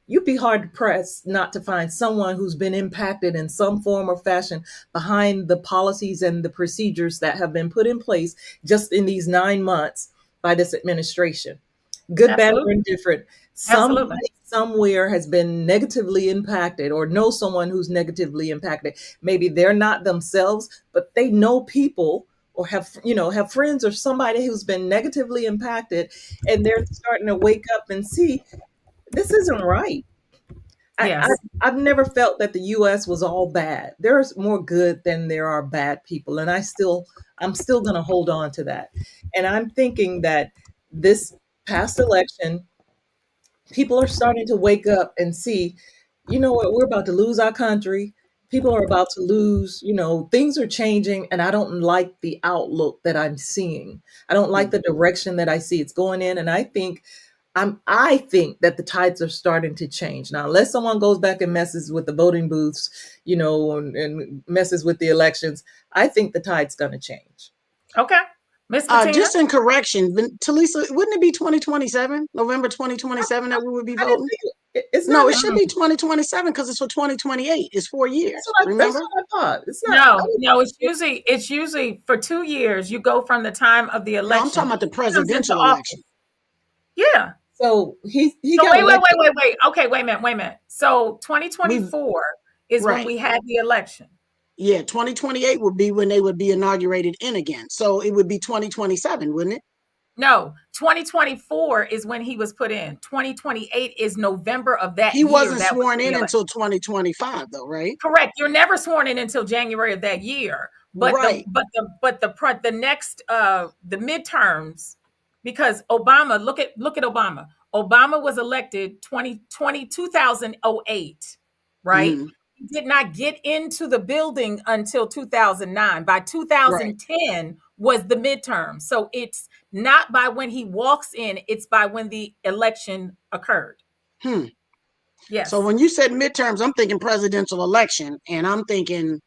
[SPEAKER 4] you'd be hard pressed not to find someone who's been impacted in some form or fashion behind the policies and the procedures that have been put in place just in these 9 months by this administration. Good, bad, or indifferent. Somebody somewhere has been negatively impacted or know someone who's negatively impacted. Maybe they're not themselves, but they know people or have friends or somebody who's been negatively impacted, and they're starting to wake up and see this isn't right.
[SPEAKER 2] Yes.
[SPEAKER 4] I've never felt that the U.S. was all bad. There's more good than there are bad people. And I'm still going to hold on to that. And I'm thinking that this past election, people are starting to wake up and see, what, we're about to lose our country. People are about to lose, things are changing, and I don't like the outlook that I'm seeing. I don't like the direction that I see it's going in. And I think that the tides are starting to change. Now, unless someone goes back and messes with the voting booths, and messes with the elections, I think the tide's going to change.
[SPEAKER 2] Okay. Ms. Bettina?
[SPEAKER 3] Just in correction, Talisa, wouldn't it be 2027, November 2027 that we would be voting?
[SPEAKER 4] Is It's
[SPEAKER 3] No,
[SPEAKER 4] not.
[SPEAKER 3] it should be 2027 because it's for 2028. It's 4 years.
[SPEAKER 4] That's
[SPEAKER 3] Remember?
[SPEAKER 4] what I thought. It's not.
[SPEAKER 2] No, it's usually for 2 years. You go from the time of the
[SPEAKER 3] No, I'm
[SPEAKER 2] election.
[SPEAKER 3] talking about the
[SPEAKER 2] He comes into
[SPEAKER 3] presidential
[SPEAKER 2] office.
[SPEAKER 3] election.
[SPEAKER 2] Yeah.
[SPEAKER 4] So he
[SPEAKER 2] So
[SPEAKER 4] got elected.
[SPEAKER 2] wait. Okay, wait a minute. So 2024 is when
[SPEAKER 3] Right.
[SPEAKER 2] we had the election.
[SPEAKER 3] Yeah, 2028 would be when they would be inaugurated in again. So it would be 2027, wouldn't it?
[SPEAKER 2] No, 2024 is when he was put in. 2028 is November of that
[SPEAKER 3] He
[SPEAKER 2] year.
[SPEAKER 3] wasn't
[SPEAKER 2] that was
[SPEAKER 3] sworn
[SPEAKER 2] the
[SPEAKER 3] in
[SPEAKER 2] election.
[SPEAKER 3] until 2025, though, right?
[SPEAKER 2] Correct. You're never sworn in until January of that year. But
[SPEAKER 3] Right.
[SPEAKER 2] the next the midterms, because Obama, look at Obama. Obama was elected 2008, right?
[SPEAKER 3] Mhm.
[SPEAKER 2] He did not get into the building until 2009. By 2010 was the midterm. So it's not by when he walks in, it's by when the election occurred.
[SPEAKER 3] Hmm.
[SPEAKER 2] Yes.
[SPEAKER 3] So when you said midterms, I'm thinking presidential election, and I'm thinking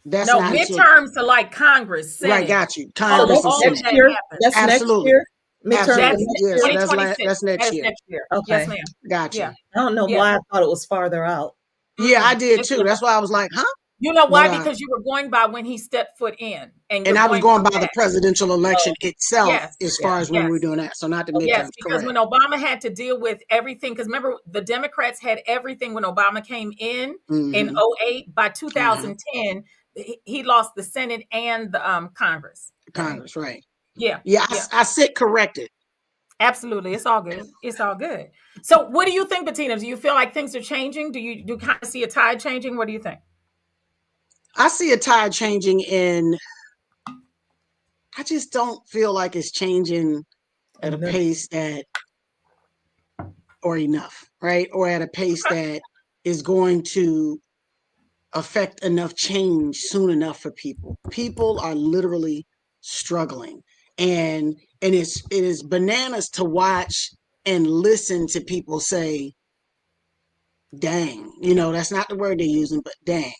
[SPEAKER 3] that's
[SPEAKER 2] no,
[SPEAKER 3] not until,
[SPEAKER 2] midterms are like Congress, Senate.
[SPEAKER 3] right. Got you.
[SPEAKER 4] So
[SPEAKER 3] Congress
[SPEAKER 4] that's
[SPEAKER 3] and
[SPEAKER 2] all
[SPEAKER 3] Senate.
[SPEAKER 2] of
[SPEAKER 4] next
[SPEAKER 2] that
[SPEAKER 4] year.
[SPEAKER 2] happens.
[SPEAKER 4] That's
[SPEAKER 3] Absolutely.
[SPEAKER 4] next year. Midterms
[SPEAKER 3] Absolutely.
[SPEAKER 4] are
[SPEAKER 2] That's
[SPEAKER 4] next
[SPEAKER 3] Yes,
[SPEAKER 4] year.
[SPEAKER 3] that's
[SPEAKER 2] 2026.
[SPEAKER 3] that's next
[SPEAKER 2] That is
[SPEAKER 3] year.
[SPEAKER 2] next year.
[SPEAKER 4] Okay.
[SPEAKER 2] Yes, ma'am.
[SPEAKER 3] Got you.
[SPEAKER 2] Yeah.
[SPEAKER 4] I don't know
[SPEAKER 2] Yeah.
[SPEAKER 4] why I thought it was farther out.
[SPEAKER 3] Yeah, I did
[SPEAKER 2] It's
[SPEAKER 3] too.
[SPEAKER 2] not.
[SPEAKER 3] That's why I was like, huh?
[SPEAKER 2] You know why?
[SPEAKER 3] But
[SPEAKER 2] Because you were going by when he stepped foot in, and
[SPEAKER 3] and
[SPEAKER 2] you're
[SPEAKER 3] I was going by the
[SPEAKER 2] back.
[SPEAKER 3] presidential election itself
[SPEAKER 2] Yes.
[SPEAKER 3] as
[SPEAKER 4] Yeah.
[SPEAKER 3] far as when we were
[SPEAKER 2] Yes.
[SPEAKER 3] doing that. So not the
[SPEAKER 2] Yes,
[SPEAKER 3] midterms.
[SPEAKER 2] because
[SPEAKER 3] Correct.
[SPEAKER 2] when Obama had to deal with everything, because remember the Democrats had everything when Obama came in
[SPEAKER 3] Mhm.
[SPEAKER 2] 08. By 2010, he lost the Senate and the Congress.
[SPEAKER 3] Congress, right?
[SPEAKER 2] Yeah.
[SPEAKER 3] Yeah,
[SPEAKER 2] Yeah.
[SPEAKER 3] I sit corrected.
[SPEAKER 2] Absolutely. It's all good. It's all good. So what do you think, Bettina? Do you feel like things are changing? Do you kind of see a tide changing? What do you think?
[SPEAKER 3] I see a tide changing in. I just don't feel like it's changing at a
[SPEAKER 4] Enough.
[SPEAKER 3] pace that, or enough, right? Or at a pace that is going to affect enough change soon enough for people. People are literally struggling, and it is bananas to watch and listen to people say, "Dang," that's not the word they're using, but dang.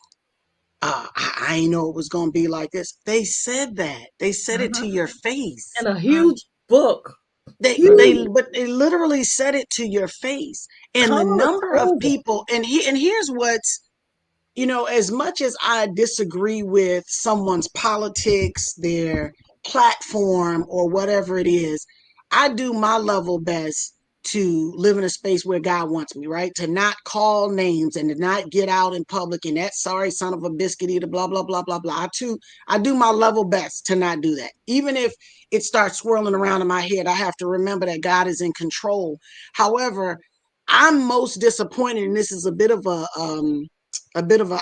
[SPEAKER 3] I ain't know it was gonna be like this. They said that. They said it to your face.
[SPEAKER 4] And a huge book.
[SPEAKER 3] They
[SPEAKER 4] Huge.
[SPEAKER 3] but they literally said it to your face. And the
[SPEAKER 4] Come
[SPEAKER 3] number of
[SPEAKER 4] over.
[SPEAKER 3] people, and here's what's, as much as I disagree with someone's politics, their platform, or whatever it is, I do my level best to live in a space where God wants me, right? To not call names and to not get out in public and that sorry son of a biscuit eater, blah, blah, blah, blah, blah. I do my level best to not do that. Even if it starts swirling around in my head, I have to remember that God is in control. However, I'm most disappointed, and this is a bit of a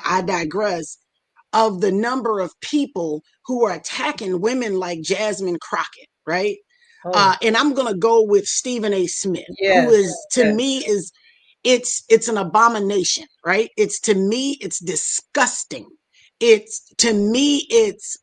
[SPEAKER 3] I digress, of the number of people who are attacking women like Jasmine Crockett, right? And I'm gonna go with Stephen A. Smith, who is to me it's an abomination, right? To me it's disgusting. It's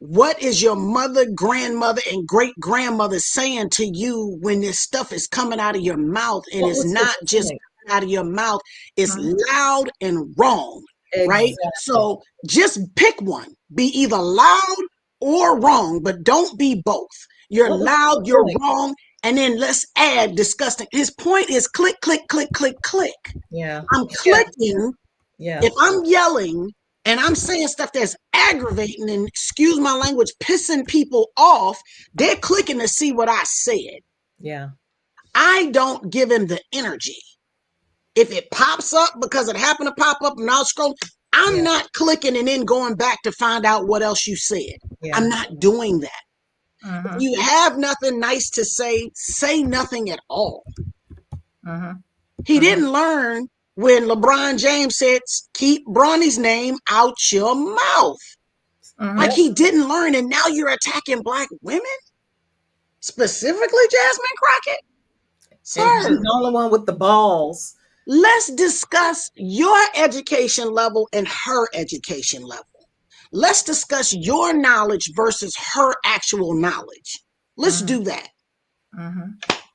[SPEAKER 3] what is your mother, grandmother, and great grandmother saying to you when this stuff is coming out of your mouth, and it's not just coming out of your mouth, it's loud and wrong, right?
[SPEAKER 4] Exactly.
[SPEAKER 3] So just pick one. Be either loud or wrong, but don't be both. You're loud, you're wrong, and then let's add disgusting. His point is click, click, click, click, click.
[SPEAKER 4] Yeah.
[SPEAKER 3] I'm clicking.
[SPEAKER 4] Yeah.
[SPEAKER 3] If I'm yelling and I'm saying stuff that's aggravating and, excuse my language, pissing people off, they're clicking to see what I said.
[SPEAKER 4] Yeah.
[SPEAKER 3] I don't give him the energy. If it pops up because it happened to pop up and I'll scroll, I'm not clicking and then going back to find out what else you said.
[SPEAKER 4] Yeah.
[SPEAKER 3] I'm not doing that. If you have nothing nice to say nothing at all. He didn't learn when LeBron James said, keep Bronny's name out your mouth. Like he didn't learn, and now you're attacking Black women? Specifically Jasmine Crockett? Sir,
[SPEAKER 4] She's the only one with the balls.
[SPEAKER 3] Let's discuss your education level and her education level. Let's discuss your knowledge versus her actual knowledge. Let's do that.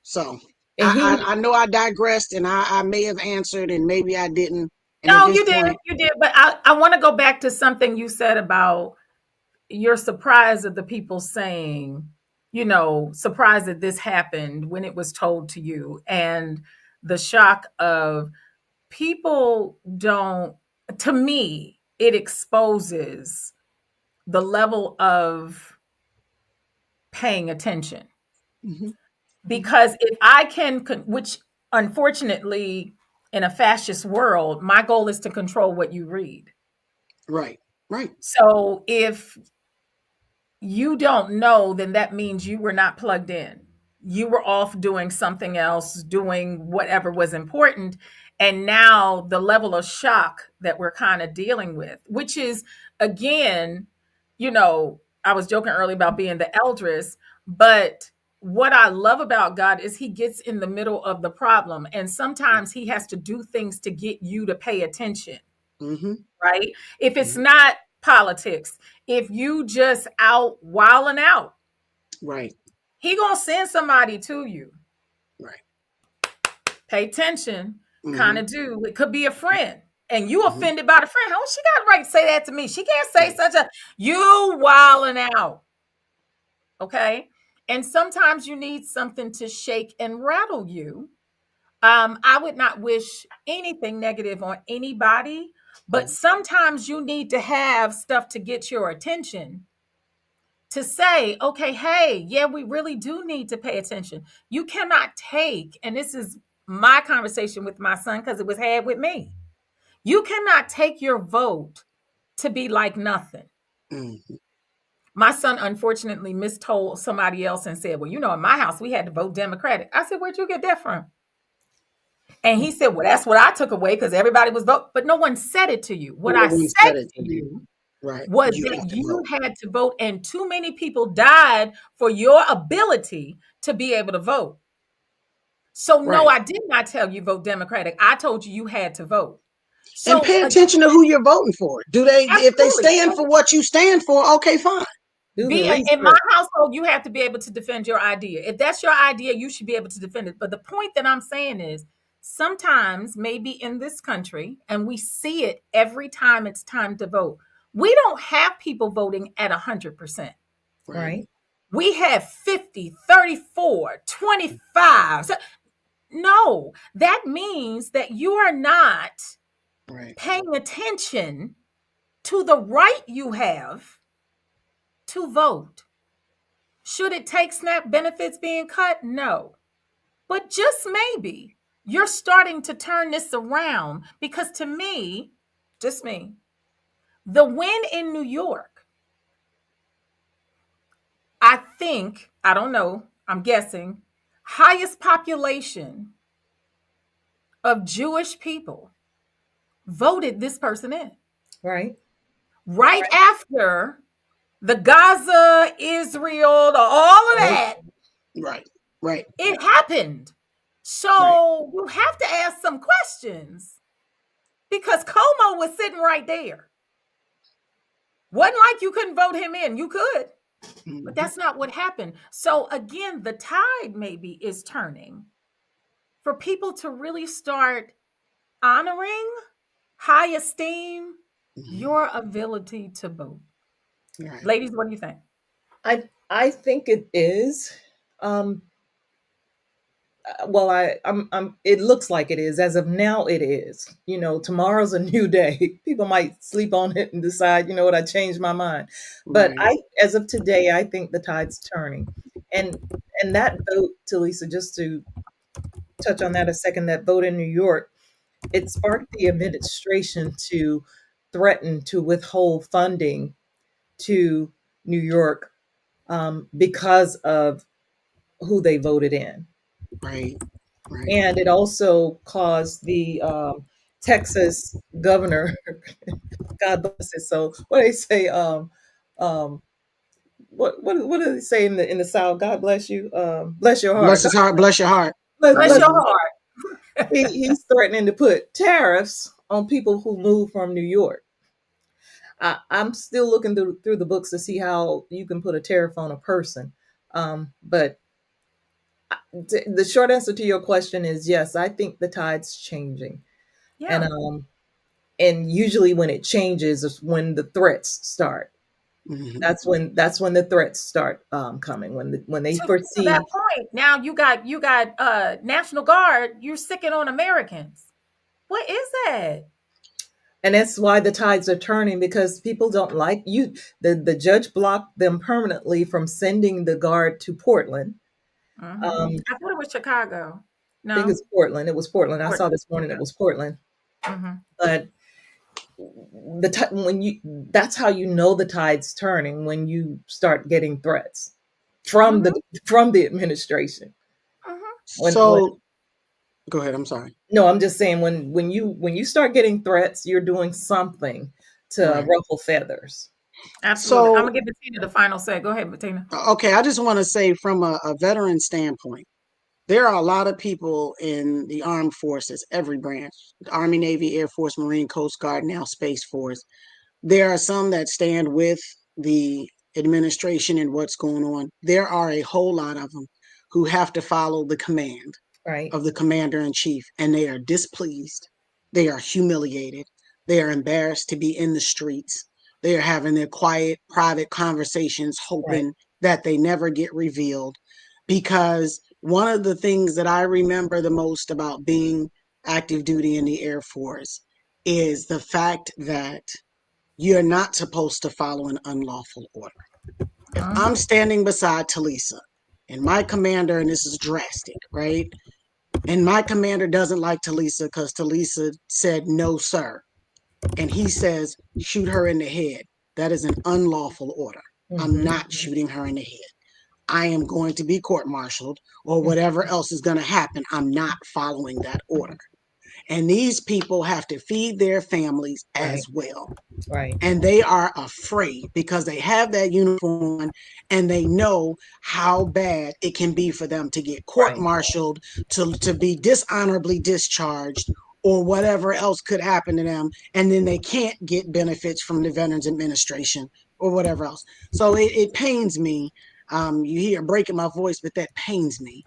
[SPEAKER 3] So I know I digressed, and I may have answered, and maybe I didn't. And
[SPEAKER 2] no, you did. You did. But I want to go back to something you said about you're surprised at the people saying, surprised that this happened when it was told to you. And the shock of people don't, to me, it exposes the level of paying attention.
[SPEAKER 3] Mhm.
[SPEAKER 2] Because if I can, which unfortunately, in a fascist world, my goal is to control what you read.
[SPEAKER 3] Right. Right.
[SPEAKER 2] So if you don't know, then that means you were not plugged in. You were off doing something else, doing whatever was important. And now the level of shock that we're kind of dealing with, which is, again, I was joking earlier about being the eldris, but what I love about God is he gets in the middle of the problem. And sometimes he has to do things to get you to pay attention,
[SPEAKER 3] Mm-hmm.
[SPEAKER 2] right? If it's
[SPEAKER 3] Mhm.
[SPEAKER 2] not politics, if you just out wilding out,
[SPEAKER 3] Right.
[SPEAKER 2] he gonna send somebody to you.
[SPEAKER 3] Right.
[SPEAKER 2] Pay attention, kind
[SPEAKER 3] Mhm.
[SPEAKER 2] of do. It could be a friend, and you
[SPEAKER 3] Mhm.
[SPEAKER 2] offended by the friend. How she got the right to say that to me? She can't say
[SPEAKER 3] Right.
[SPEAKER 2] such a you wilding out. Okay. And sometimes you need something to shake and rattle you. I would not wish anything negative on anybody, but sometimes you need to have stuff to get your attention to say, okay, hey, yeah, we really do need to pay attention. You cannot take, and this is my conversation with my son because it was had with me. You cannot take your vote to be like nothing.
[SPEAKER 3] Mhm.
[SPEAKER 2] My son unfortunately mistold somebody else and said, well, in my house, we had to vote Democratic. I said, where'd you get that from? And he said, well, that's what I took away because everybody was voting. But no one said it to you. What
[SPEAKER 3] No
[SPEAKER 2] I
[SPEAKER 3] one
[SPEAKER 2] said
[SPEAKER 3] said it
[SPEAKER 2] to
[SPEAKER 3] to me.
[SPEAKER 2] you
[SPEAKER 3] Right.
[SPEAKER 2] was
[SPEAKER 3] You have
[SPEAKER 2] that
[SPEAKER 3] to
[SPEAKER 2] you
[SPEAKER 3] vote.
[SPEAKER 2] had to vote, and too many people died for your ability to be able to vote. So, no,
[SPEAKER 3] Right.
[SPEAKER 2] I did not tell you vote Democratic. I told you had to vote.
[SPEAKER 3] And
[SPEAKER 2] So,
[SPEAKER 3] pay attention to who you're voting for. If they
[SPEAKER 2] absolutely.
[SPEAKER 3] stand for what you stand for, okay, fine.
[SPEAKER 4] Do the
[SPEAKER 2] Be in my
[SPEAKER 4] research.
[SPEAKER 2] household, you have to be able to defend your idea. If that's your idea, you should be able to defend it. But the point that I'm saying is sometimes, maybe in this country, and we see it every time it's time to vote, we don't have people voting at 100%.
[SPEAKER 3] Right.
[SPEAKER 4] Right.
[SPEAKER 2] We have 50, 34, 25. So, no, that means that you are not
[SPEAKER 3] Right.
[SPEAKER 2] paying attention to the right you have to vote. Should it take SNAP benefits being cut? No. But just maybe you're starting to turn this around because to me, just me, the win in New York, I think, I don't know, I'm guessing, highest population of Jewish people voted this person in.
[SPEAKER 4] Right.
[SPEAKER 2] Right after the Gaza, Israel, all of that,
[SPEAKER 3] Right. Right.
[SPEAKER 2] it happened.
[SPEAKER 3] Right.
[SPEAKER 2] So you have to ask some questions because Como was sitting right there. Wasn't like you couldn't vote him in. You could, but that's not what happened. So again, the tide maybe is turning for people to really start honoring, high esteem your ability to vote.
[SPEAKER 3] Right.
[SPEAKER 2] Ladies, what do you think?
[SPEAKER 4] I think it is. Well, I'm it looks like it is. As of now, it is. Tomorrow's a new day. People might sleep on it and decide, what, I changed my mind. But
[SPEAKER 3] Right.
[SPEAKER 4] as of today, I think the tide's turning. And that vote, Talisa, just to touch on that a second, that vote in New York, it sparked the administration to threaten to withhold funding to New York because of who they voted in.
[SPEAKER 3] Right. Right.
[SPEAKER 4] And it also caused the Texas governor, God bless his soul. What do they say? Um, what do they say in the South? God bless you. Bless your heart.
[SPEAKER 3] Bless his heart. Bless your heart.
[SPEAKER 2] Bless
[SPEAKER 4] Bless,
[SPEAKER 2] your
[SPEAKER 3] Mhm.
[SPEAKER 2] heart.
[SPEAKER 4] he's threatening to put tariffs on people who move from New York. I'm still looking through the books to see how you can put a tariff on a person. But the short answer to your question is yes, I think the tide's changing.
[SPEAKER 2] Yeah.
[SPEAKER 4] And usually when it changes is when the threats start.
[SPEAKER 3] Mhm.
[SPEAKER 4] That's when the threats start coming, when they
[SPEAKER 2] To that
[SPEAKER 4] foresee.
[SPEAKER 2] point, now you got National Guard. You're sicking on Americans. What is that?
[SPEAKER 4] And that's why the tides are turning, because people don't like you. The judge blocked them permanently from sending the guard to Portland.
[SPEAKER 2] I thought it was Chicago.
[SPEAKER 4] I think
[SPEAKER 2] No,
[SPEAKER 4] it's Portland. It was Portland. I saw
[SPEAKER 2] Portland.
[SPEAKER 4] this morning it was Portland.
[SPEAKER 2] Mm-hmm.
[SPEAKER 4] But that's how you know the tide's turning, when you start getting threats from the administration. When
[SPEAKER 3] So go ahead. I'm sorry.
[SPEAKER 4] No, I'm just saying, when you start getting threats, you're doing something to
[SPEAKER 3] Right.
[SPEAKER 4] ruffle feathers.
[SPEAKER 2] Absolutely. I'm
[SPEAKER 3] So
[SPEAKER 2] gonna give Bettina the final say. Go ahead, Bettina.
[SPEAKER 3] okay, I just want to say from a veteran standpoint, there are a lot of people in the armed forces, every branch, Army, Navy, Air Force, Marine, Coast Guard, now Space Force. There are some that stand with the administration and what's going on. There are a whole lot of them who have to follow the command
[SPEAKER 4] Right.
[SPEAKER 3] of the commander in chief, and they are displeased. They are humiliated. They are embarrassed to be in the streets. They are having their quiet, private conversations, hoping that they never get revealed. Because one of the things that I remember the most about being active duty in the Air Force is the fact that you're not supposed to follow an unlawful order. If I'm standing beside Talisa and my commander, and this is drastic, right? And my commander doesn't like Talisa because Talisa said, no, sir. And he says, shoot her in the head. That is an unlawful order. I'm not shooting her in the head. I am going to be court-martialed, or whatever else is going to happen. I'm not following that order. And these people have to feed their families as well.
[SPEAKER 4] Right.
[SPEAKER 3] And they are afraid because they have that uniform on, and they know how bad it can be for them to get court-martialed, to be dishonorably discharged, or whatever else could happen to them. And then they can't get benefits from the Veterans Administration or whatever else. So it pains me. You hear breaking my voice, but that pains me.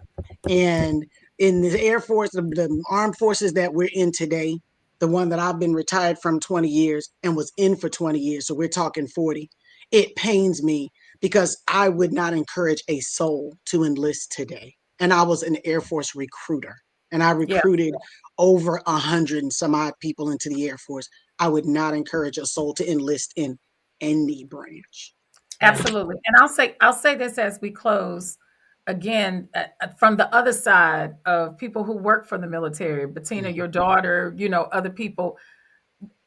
[SPEAKER 3] And in the Air Force, the armed forces that we're in today, the one that I've been retired from 20 years and was in for 20 years, so we're talking 40, it pains me because I would not encourage a soul to enlist today. And I was an Air Force recruiter, and I recruited over 100 and some odd people into the Air Force. I would not encourage a soul to enlist in any branch.
[SPEAKER 2] Absolutely. And I'll say this as we close. Again, from the other side of people who work for the military, Bettina, your daughter, other people.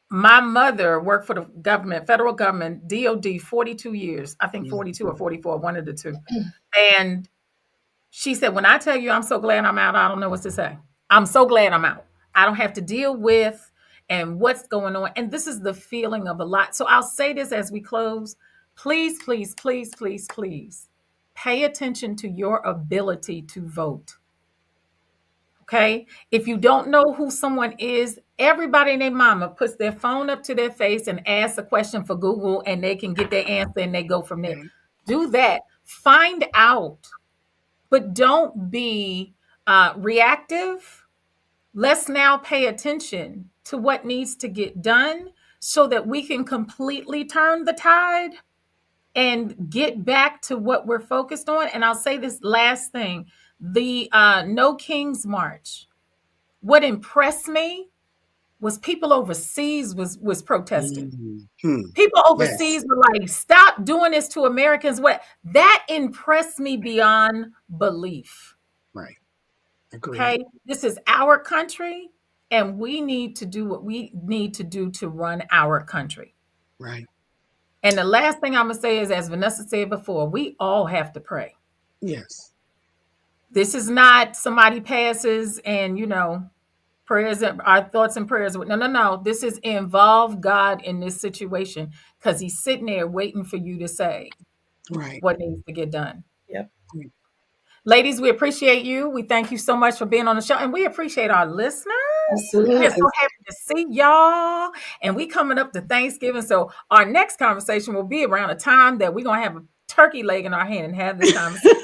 [SPEAKER 2] My mother worked for the government, federal government, DOD, 42 years. I think 42 or 44, one of the two. And she said, when I tell you I'm so glad I'm out, I don't know what to say. I'm so glad I'm out. I don't have to deal with and what's going on. And this is the feeling of a lot. So I'll say this as we close. Please, please, please, please, please pay attention to your ability to vote. Okay? If you don't know who someone is, everybody and their mama puts their phone up to their face and asks a question for Google, and they can get their answer and they go from there. Do that. Find out. But don't be reactive. Let's now pay attention to what needs to get done so that we can completely turn the tide and get back to what we're focused on. And I'll say this last thing, the No Kings March. What impressed me was people overseas was protesting. People overseas were like, stop doing this to Americans. What that impressed me beyond belief.
[SPEAKER 3] Right. Agreed.
[SPEAKER 2] Okay. This is our country, and we need to do what we need to do to run our country.
[SPEAKER 3] Right.
[SPEAKER 2] And the last thing I'm going to say is, as Vanessa said before, we all have to pray.
[SPEAKER 3] Yes.
[SPEAKER 2] This is not somebody passes and, prayers, our thoughts and prayers. No. This is involve God in this situation, because he's sitting there waiting for you to say what needs to get done.
[SPEAKER 4] Yep.
[SPEAKER 2] Ladies, we appreciate you. We thank you so much for being on the show, and we appreciate our listeners.
[SPEAKER 4] Absolutely.
[SPEAKER 2] We're so happy to see y'all. And we coming up to Thanksgiving. So our next conversation will be around a time that we're going to have a turkey leg in our hand and have this conversation.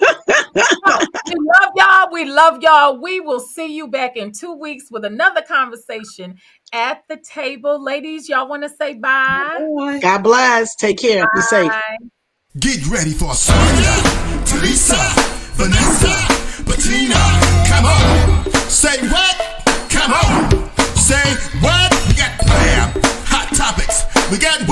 [SPEAKER 2] So, we love y'all. We love y'all. We will see you back in 2 weeks with another conversation at the table. Ladies, y'all want to say bye?
[SPEAKER 4] Bye.
[SPEAKER 3] God bless. Take care. Be safe.
[SPEAKER 2] Bye.
[SPEAKER 1] Get ready for Sonia, Teresa, Vanessa, Bettina. Come on. Say what? Come on. Say what? We got bam. Hot topics. We got